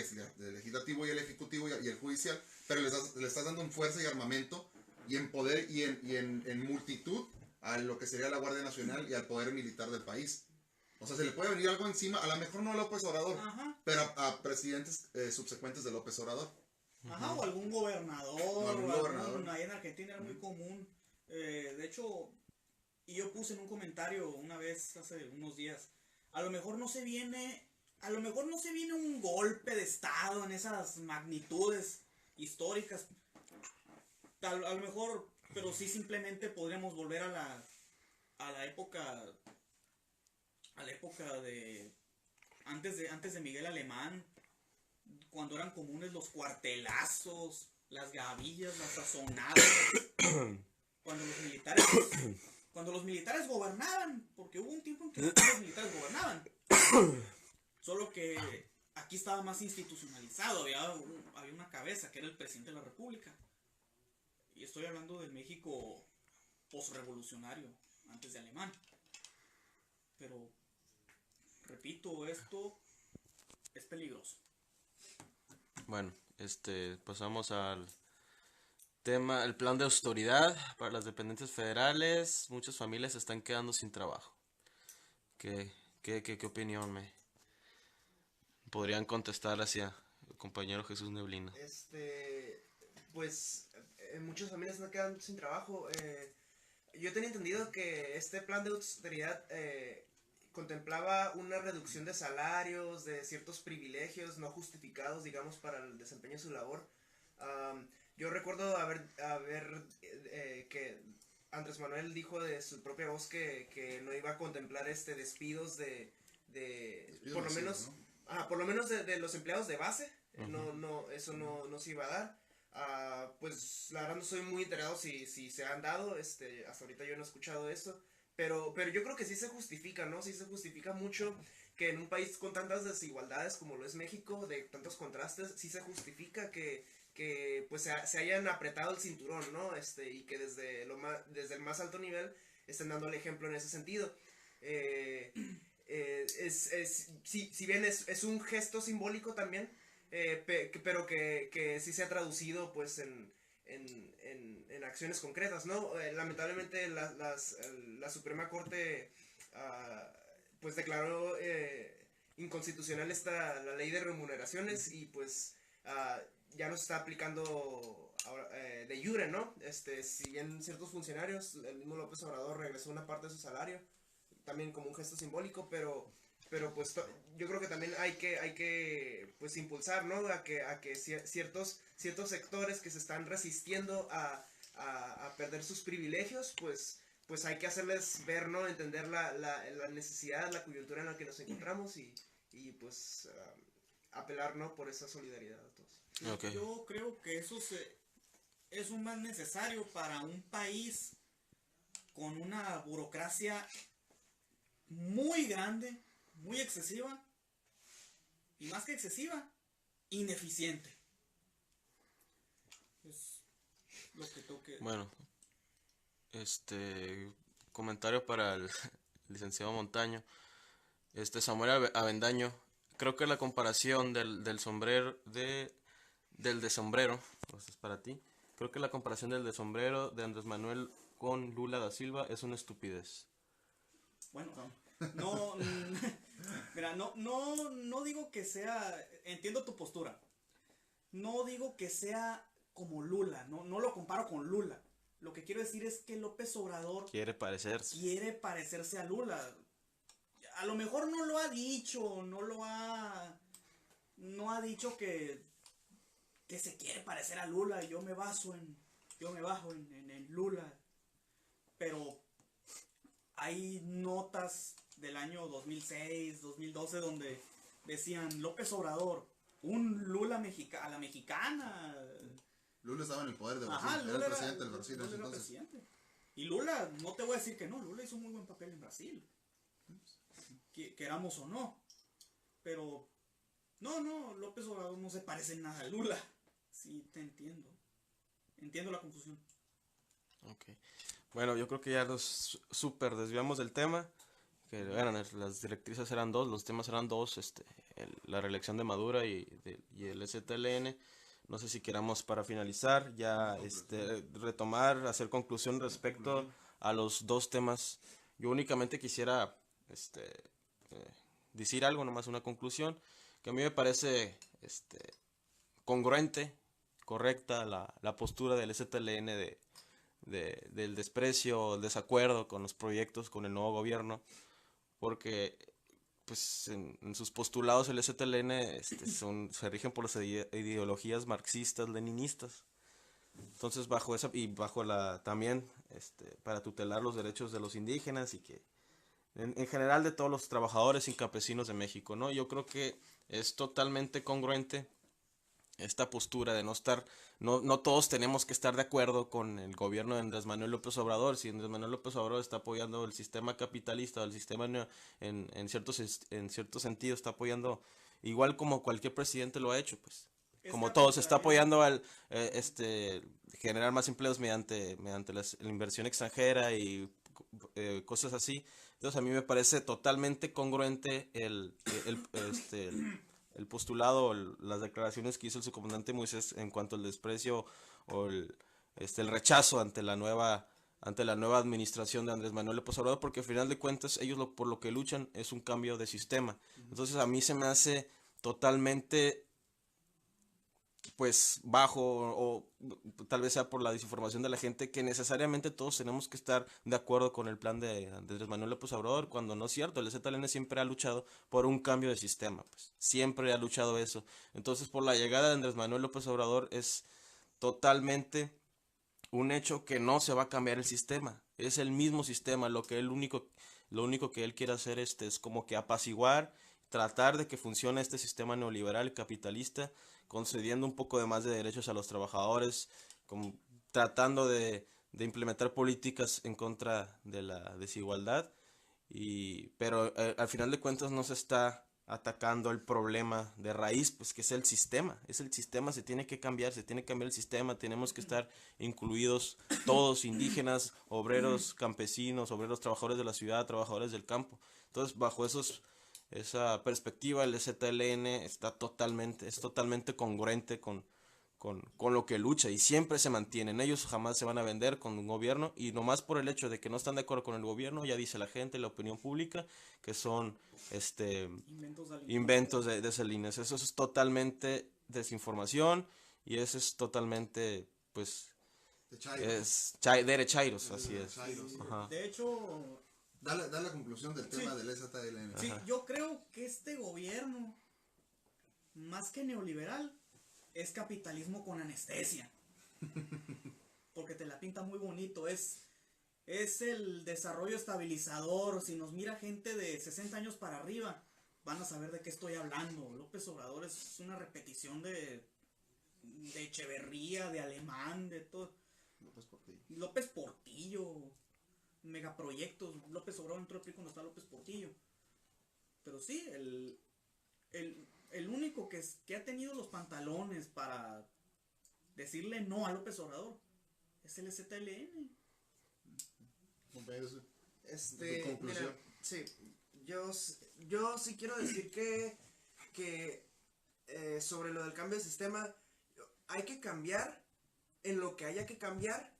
Speaker 2: legislativo y el ejecutivo y el judicial, pero le estás dando en fuerza y armamento y en poder y en multitud a lo que sería la Guardia Nacional y al poder militar del país. O sea, se le puede venir algo encima, a lo mejor no a López Obrador,
Speaker 1: Ajá.
Speaker 2: pero a presidentes subsecuentes de López Obrador.
Speaker 1: Ajá, o algún gobernador.
Speaker 2: O algún gobernador.
Speaker 1: Ahí en Argentina era muy común. De hecho, y yo puse en un comentario una vez hace unos días, a lo mejor no se viene un golpe de estado en esas magnitudes históricas. A lo mejor, pero sí simplemente podríamos volver a la época de antes de Miguel Alemán, cuando eran comunes los cuartelazos, las gavillas, las sazonadas, cuando los militares gobernaban, porque hubo un tiempo en que los militares gobernaban, solo que aquí estaba más institucionalizado, había una cabeza que era el presidente de la República, y estoy hablando del México posrevolucionario, antes de Alemán, pero repito, esto es peligroso.
Speaker 3: Bueno, pasamos al tema, el plan de austeridad para las dependencias federales. Muchas familias se están quedando sin trabajo. ¿Qué opinión me podrían contestar hacia el compañero Jesús Neblina?
Speaker 4: Pues muchas familias no quedan sin trabajo. Yo tenía entendido que este plan de austeridad contemplaba una reducción de salarios, de ciertos privilegios no justificados, digamos, para el desempeño de su labor. Yo recuerdo que Andrés Manuel dijo de su propia voz que no iba a contemplar despidos de
Speaker 2: Despidos
Speaker 4: por lo
Speaker 2: masivos,
Speaker 4: menos,
Speaker 2: ¿no?
Speaker 4: por lo menos de los empleados de base.
Speaker 3: Ujú.
Speaker 4: Eso no se iba a dar. Pues la verdad no soy muy enterado si se han dado, hasta ahorita yo no he escuchado eso, pero yo creo que sí se justifica, ¿no? Sí se justifica mucho que en un país con tantas desigualdades como lo es México, de tantos contrastes, sí se justifica que pues se hayan apretado el cinturón, ¿no? Y que desde el más alto nivel estén dando el ejemplo en ese sentido. Eh, si bien es un gesto simbólico también, pero que sí se ha traducido pues en acciones concretas, ¿no? Lamentablemente la Suprema Corte pues declaró inconstitucional la ley de remuneraciones y pues ya no se está aplicando ahora, de jure, ¿no? Si bien ciertos funcionarios, el mismo López Obrador regresó una parte de su salario, también como un gesto simbólico, pero pues yo creo que también hay que pues impulsar, ¿no? A que ciertos sectores que se están resistiendo a perder sus privilegios, pues hay que hacerles ver, ¿no? Entender la necesidad, la coyuntura en la que nos encontramos y pues apelar, ¿no? Por esa solidaridad a todos.
Speaker 3: Ok.
Speaker 1: Yo creo que es un más necesario para un país con una burocracia muy grande, muy excesiva, y más que excesiva, ineficiente. Es lo que toque.
Speaker 3: Bueno, comentario para el licenciado Montaño. Samuel Avendaño, creo que la comparación del sombrero del de sombrero, pues es para ti. Creo que la comparación del de sombrero de Andrés Manuel con Lula da Silva es una estupidez.
Speaker 1: Bueno, no, mira, no digo que sea, entiendo tu postura. No digo que sea como Lula, no lo comparo con Lula. Lo que quiero decir es que López Obrador
Speaker 3: Quiere parecerse.
Speaker 1: quiere parecerse a Lula. A lo mejor no lo ha dicho, no ha dicho que se quiere parecer a Lula. Yo me baso en Lula. Pero hay notas del año 2006, 2012 donde decían López Obrador, un Lula a la mexicana.
Speaker 2: Lula estaba en el poder de Brasil,
Speaker 1: Ajá,
Speaker 2: era el presidente del Brasil en
Speaker 1: Lula
Speaker 2: ese
Speaker 1: era
Speaker 2: entonces.
Speaker 1: presidente. Y Lula, no te voy a decir que no, Lula hizo un muy buen papel en Brasil. Queramos o no. Pero, no, López Obrador no se parece en nada a Lula. Sí, te entiendo. Entiendo la confusión.
Speaker 3: Ok. Bueno, yo creo que ya nos super desviamos del tema. Que eran las directrices eran dos, los temas eran dos, la reelección de Maduro y el STLN. No sé si queramos para finalizar ya retomar, hacer conclusión respecto a los dos temas. Yo únicamente quisiera decir algo, nomás una conclusión, que a mí me parece congruente, correcta la postura del STLN del desprecio, el desacuerdo con los proyectos, con el nuevo gobierno, porque pues en sus postulados el STLN se rigen por las ideologías marxistas, leninistas. Entonces bajo esa y bajo la también para tutelar los derechos de los indígenas y que en general de todos los trabajadores y campesinos de México, ¿no? Yo creo que es totalmente congruente esta postura de no estar, no todos tenemos que estar de acuerdo con el gobierno de Andrés Manuel López Obrador. Si Andrés Manuel López Obrador está apoyando el sistema capitalista o el sistema en cierto sentido está apoyando, igual como cualquier presidente lo ha hecho, pues. Como todos, está apoyando al generar más empleos mediante la inversión extranjera y cosas así. Entonces a mí me parece totalmente congruente el postulado, las declaraciones que hizo el subcomandante Moisés en cuanto al desprecio o el rechazo ante la nueva administración de Andrés Manuel López Obrador, porque al final de cuentas ellos por lo que luchan es un cambio de sistema. Entonces a mí se me hace totalmente pues bajo o tal vez sea por la desinformación de la gente, que necesariamente todos tenemos que estar de acuerdo con el plan de Andrés Manuel López Obrador, cuando no es cierto. El ZLN siempre ha luchado por un cambio de sistema, pues siempre ha luchado eso. Entonces, por la llegada de Andrés Manuel López Obrador es totalmente un hecho que no se va a cambiar el sistema. Es el mismo sistema. Lo único que él quiere hacer es como que apaciguar, tratar de que funcione este sistema neoliberal y capitalista, concediendo un poco de más de derechos a los trabajadores, tratando de implementar políticas en contra de la desigualdad. Pero al final de cuentas no se está atacando el problema de raíz, pues que es el sistema, se tiene que cambiar el sistema, tenemos que estar incluidos todos, indígenas, obreros, campesinos, obreros, trabajadores de la ciudad, trabajadores del campo. Entonces, bajo esa perspectiva, el ZLN es totalmente congruente con lo que lucha y siempre se mantienen. Ellos jamás se van a vender con un gobierno y nomás por el hecho de que no están de acuerdo con el gobierno, ya dice la gente, la opinión pública, que son inventos de esas líneas. Eso es totalmente desinformación y eso es totalmente, pues,
Speaker 2: De Chairo.
Speaker 3: derechairos, así es.
Speaker 2: Chairos.
Speaker 3: Ajá.
Speaker 1: De hecho,
Speaker 2: Da la conclusión del tema
Speaker 1: Sí.
Speaker 2: del ZLN.
Speaker 1: sí, yo creo que este gobierno, más que neoliberal, es capitalismo con anestesia. Porque te la pinta muy bonito. Es el desarrollo estabilizador. Si nos mira gente de 60 años para arriba, van a saber de qué estoy hablando. López Obrador es una repetición de Echeverría, de Alemán, de todo. López Portillo, megaproyectos. López Obrador entró aquí cuando está López Portillo. Pero sí, el único que ha tenido los pantalones para decirle no a López Obrador es el ZLN.
Speaker 2: Tu conclusión.
Speaker 4: Mira, sí, yo sí quiero decir que sobre lo del cambio de sistema, hay que cambiar en lo que haya que cambiar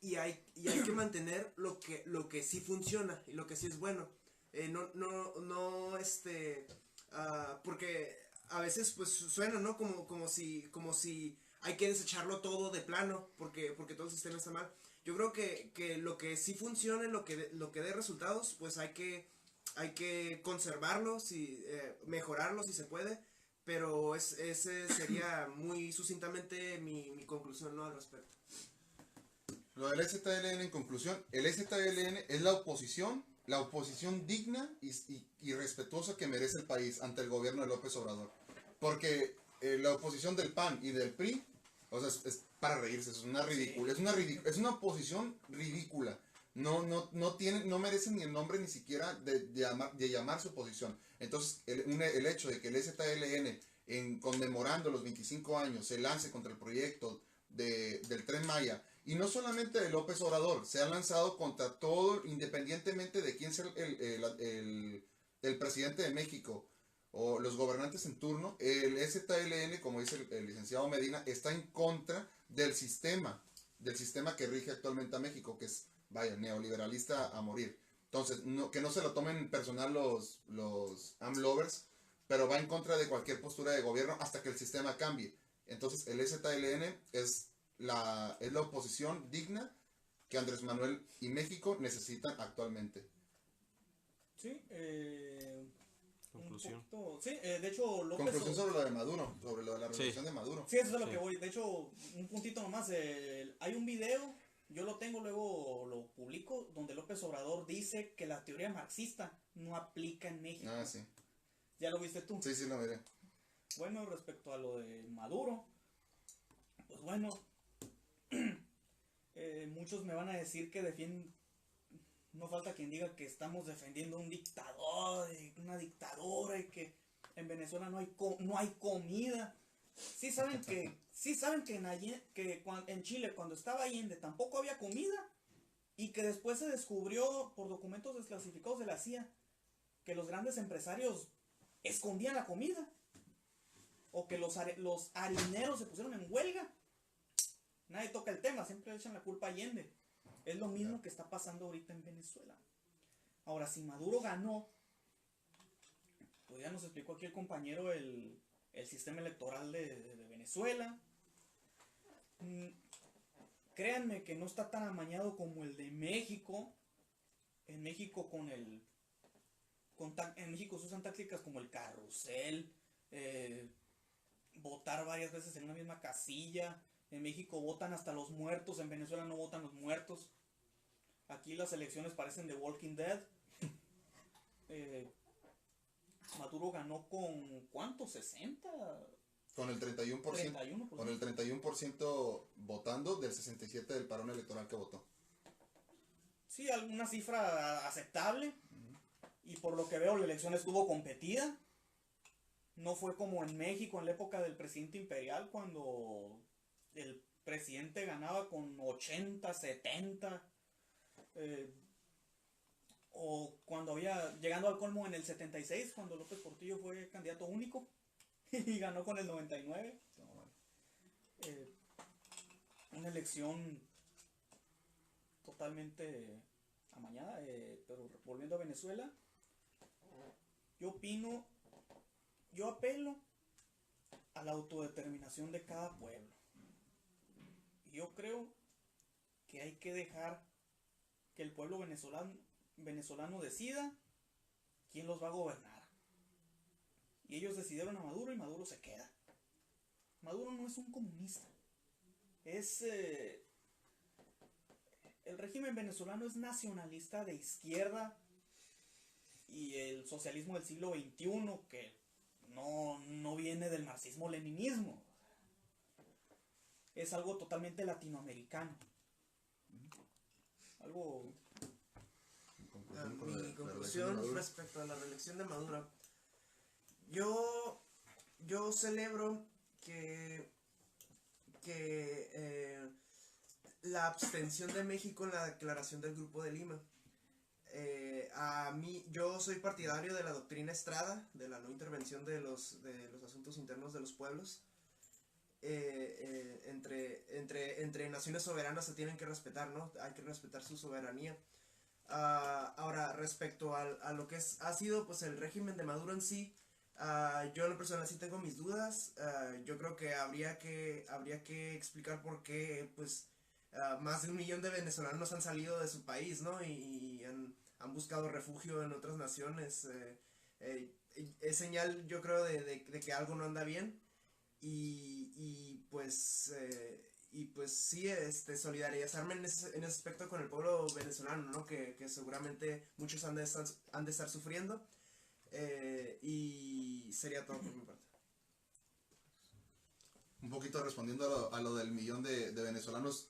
Speaker 4: y hay que mantener lo que sí funciona y lo que sí es bueno. No, porque a veces pues suena, ¿no? Como si hay que desecharlo todo de plano porque todo el sistema está mal. Yo creo que lo que sí funcione, lo que dé resultados, pues hay que conservarlos y mejorarlos si se puede, pero ese sería muy sucintamente mi conclusión, ¿no? Al respecto.
Speaker 2: Lo del ZLN en conclusión, el ZLN es la oposición digna y respetuosa que merece el país ante el gobierno de López Obrador. Porque la oposición del PAN y del PRI, o sea, es para reírse, es una ridícula, es una oposición ridícula. No merecen ni el nombre ni siquiera de llamarse oposición. Entonces, el hecho de que el ZLN, conmemorando los 25 años, se lance contra el proyecto del Tren Maya, y no solamente de López Obrador, se ha lanzado contra todo, independientemente de quién sea el presidente de México o los gobernantes en turno. El ZLN, como dice el licenciado Medina, está en contra del sistema que rige actualmente a México, que es, vaya, neoliberalista a morir. Entonces, que no se lo tomen personal los AMLovers, pero va en contra de cualquier postura de gobierno hasta que el sistema cambie. Entonces, el ZLN es la oposición digna que Andrés Manuel y México necesitan actualmente.
Speaker 1: Sí,
Speaker 3: Conclusión.
Speaker 1: sí, de hecho, López
Speaker 2: Conclusión sobre lo de Maduro, sobre lo de la revolución de Maduro.
Speaker 1: Sí, eso es a lo
Speaker 3: Sí.
Speaker 1: que voy. De hecho, un puntito nomás. Hay un video, yo lo tengo, luego lo publico, donde López Obrador dice que la teoría marxista no aplica en México.
Speaker 2: Ah, sí.
Speaker 1: ¿Ya lo viste tú?
Speaker 2: Sí, lo veré.
Speaker 1: Bueno, respecto a lo de Maduro, pues bueno, muchos me van a decir que defienden, no falta quien diga que estamos defendiendo un dictador, una dictadura y que en Venezuela no hay comida. Sí saben que en Chile cuando estaba Allende tampoco había comida y que después se descubrió por documentos desclasificados de la CIA que los grandes empresarios escondían la comida o que los harineros se pusieron en huelga. Nadie toca el tema, siempre le echan la culpa a Allende. Es lo mismo que está pasando ahorita en Venezuela. Ahora, si Maduro ganó, pues ya nos explicó aquí el compañero el sistema electoral de Venezuela. Créanme que no está tan amañado como el de México. En México en México se usan tácticas como el carrusel, votar varias veces en una misma casilla. En México votan hasta los muertos, en Venezuela no votan los muertos. Aquí las elecciones parecen The Walking Dead. Maduro ganó con ¿cuánto? ¿60?
Speaker 2: Con el 31%,
Speaker 1: 31%.
Speaker 2: con el 31% votando del 67% del padrón electoral que votó.
Speaker 1: Sí, alguna cifra aceptable. Y por lo que veo la elección estuvo competida. No fue como en México en la época del presidente imperial, cuando el presidente ganaba con 80, 70. O cuando había, llegando al colmo en el 76, cuando López Portillo fue candidato único y ganó con el 99. Una elección totalmente amañada. Pero volviendo a Venezuela, yo apelo a la autodeterminación de cada pueblo. Y yo creo que hay que dejar que el pueblo venezolano decida quién los va a gobernar. Y ellos decidieron a Maduro y Maduro se queda. Maduro no es un comunista. El régimen venezolano es nacionalista de izquierda, y el socialismo del siglo XXI, que no viene del marxismo-leninismo. Es algo totalmente latinoamericano. Algo...
Speaker 4: Mi conclusión respecto a la reelección de Maduro. Yo celebro que la abstención de México en la declaración del Grupo de Lima. Yo soy partidario de la doctrina Estrada, de la no intervención de los asuntos internos de los pueblos. Entre naciones soberanas se tienen que respetar, ¿no? Hay que respetar su soberanía. Ahora, respecto a lo que ha sido pues el régimen de Maduro en sí, yo en lo personal sí tengo mis dudas. Yo creo que habría que explicar por qué pues más de 1 millón de venezolanos han salido de su país, ¿no? Y han buscado refugio en otras naciones. Es señal, yo creo, de que algo no anda bien. Y pues sí, solidarizarme en ese aspecto con el pueblo venezolano, ¿no? Que seguramente muchos han de estar sufriendo. Y sería todo por mi parte.
Speaker 2: Un poquito respondiendo a lo del millón de venezolanos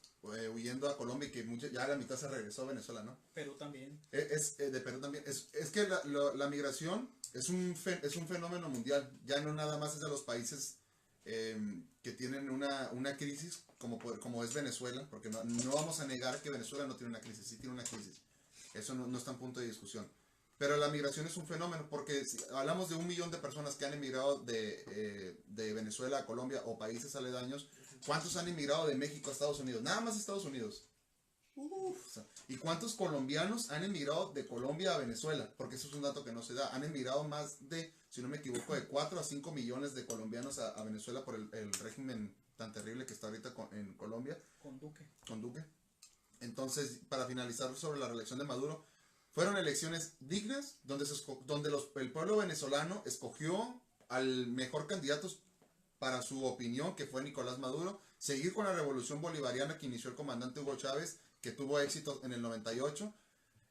Speaker 2: huyendo a Colombia, y que ya la mitad se regresó a Venezuela, ¿no?
Speaker 1: Perú también.
Speaker 2: De Perú también. Es que la migración es un fenómeno mundial. Ya no nada más es de los países que tienen una crisis como es Venezuela, porque no vamos a negar que Venezuela no tiene una crisis, sí tiene una crisis. Eso no está en punto de discusión. Pero la migración es un fenómeno, porque si hablamos de 1 millón de personas que han emigrado de Venezuela a Colombia o países aledaños, ¿cuántos han emigrado de México a Estados Unidos? Nada más Estados Unidos. O sea, ¿y cuántos colombianos han emigrado de Colombia a Venezuela? Porque eso es un dato que no se da. Han emigrado más de, si no me equivoco, de 4 a 5 millones de colombianos a Venezuela por el régimen tan terrible que está ahorita en Colombia.
Speaker 1: Con Duque.
Speaker 2: Entonces, para finalizar sobre la reelección de Maduro, fueron elecciones dignas donde el pueblo venezolano escogió al mejor candidato para su opinión, que fue Nicolás Maduro. Seguir con la revolución bolivariana que inició el comandante Hugo Chávez, que tuvo éxito en el 98.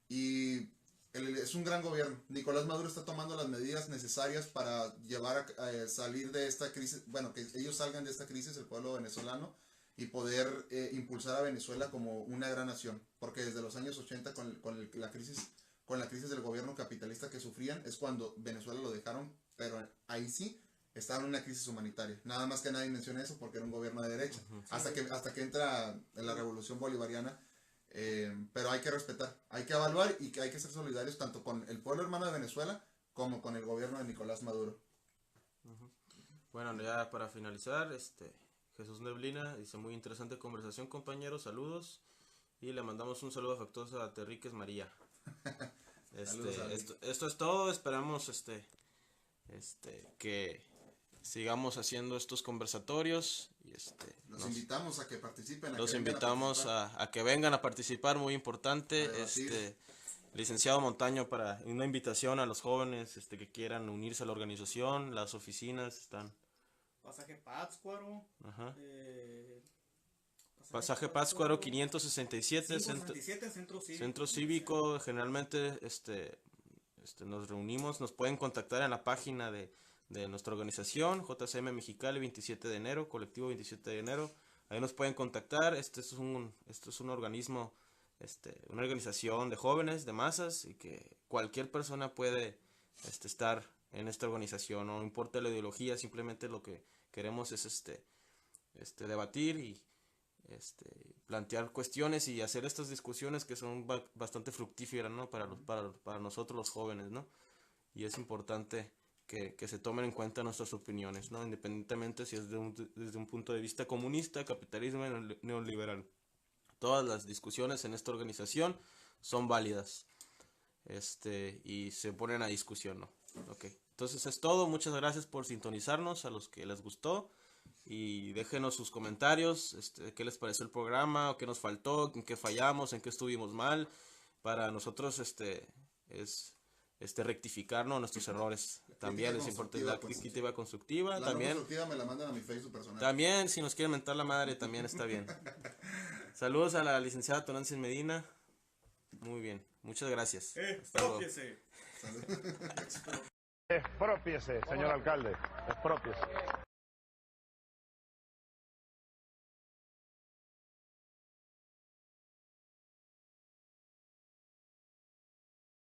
Speaker 2: Y es un gran gobierno. Nicolás Maduro está tomando las medidas necesarias para llevar a salir de esta crisis, bueno, que ellos salgan de esta crisis, el pueblo venezolano, y poder impulsar a Venezuela como una gran nación. Porque desde los años 80, con la crisis del gobierno capitalista que sufrían, es cuando Venezuela lo dejaron, pero ahí sí estaba en una crisis humanitaria. Nada más que nadie menciona eso porque era un gobierno de derecha. Hasta que entra en la revolución bolivariana. Pero hay que respetar, hay que evaluar y que hay que ser solidarios tanto con el pueblo hermano de Venezuela como con el gobierno de Nicolás Maduro.
Speaker 3: Bueno, ya para finalizar, Jesús Neblina dice: muy interesante conversación, compañeros, saludos, y le mandamos un saludo afectuoso a Terríquez María.
Speaker 2: Saludos,
Speaker 3: esto es todo. Esperamos que sigamos haciendo estos conversatorios y
Speaker 2: Los invitamos a que participen.
Speaker 3: los invitamos a que vengan a participar, muy importante.
Speaker 2: A debatir.
Speaker 3: Licenciado Montaño, para una invitación a los jóvenes que quieran unirse a la organización, las oficinas están.
Speaker 1: Pasaje Pátzcuaro.
Speaker 3: Ajá.
Speaker 1: Pasaje
Speaker 3: Pasaje Pátzcuaro 567,
Speaker 1: 567, Centro Cívico.
Speaker 3: Centro Cívico. Generalmente nos reunimos, nos pueden contactar en la página de nuestra organización, JCM Mexicali 27 de enero, colectivo 27 de enero. Ahí nos pueden contactar. Esto es un organismo, una organización de jóvenes, de masas, y que cualquier persona puede estar en esta organización. No importa la ideología, simplemente lo que queremos es debatir y plantear cuestiones y hacer estas discusiones que son bastante fructíferas, ¿no? para nosotros los jóvenes, ¿no? Y es importante que se tomen en cuenta nuestras opiniones, ¿no? Independientemente si es desde un punto de vista comunista, capitalismo o neoliberal. Todas las discusiones en esta organización son válidas y se ponen a discusión, ¿no? Ok, entonces es todo. Muchas gracias por sintonizarnos, a los que les gustó, y déjenos sus comentarios, qué les pareció el programa, o qué nos faltó, en qué fallamos, en qué estuvimos mal. Para nosotros es rectificar, ¿no?, nuestros errores. También es importante la crítica constructiva.
Speaker 2: La
Speaker 3: también
Speaker 2: no constructiva me la mandan a mi Facebook personal.
Speaker 3: También, si nos quieren mentar la madre, también está bien. Saludos a la licenciada Tonantzin Medina. Muy bien, muchas gracias. Hasta luego.
Speaker 1: Expropiese.
Speaker 5: Expropiese, señor alcalde, expropiese.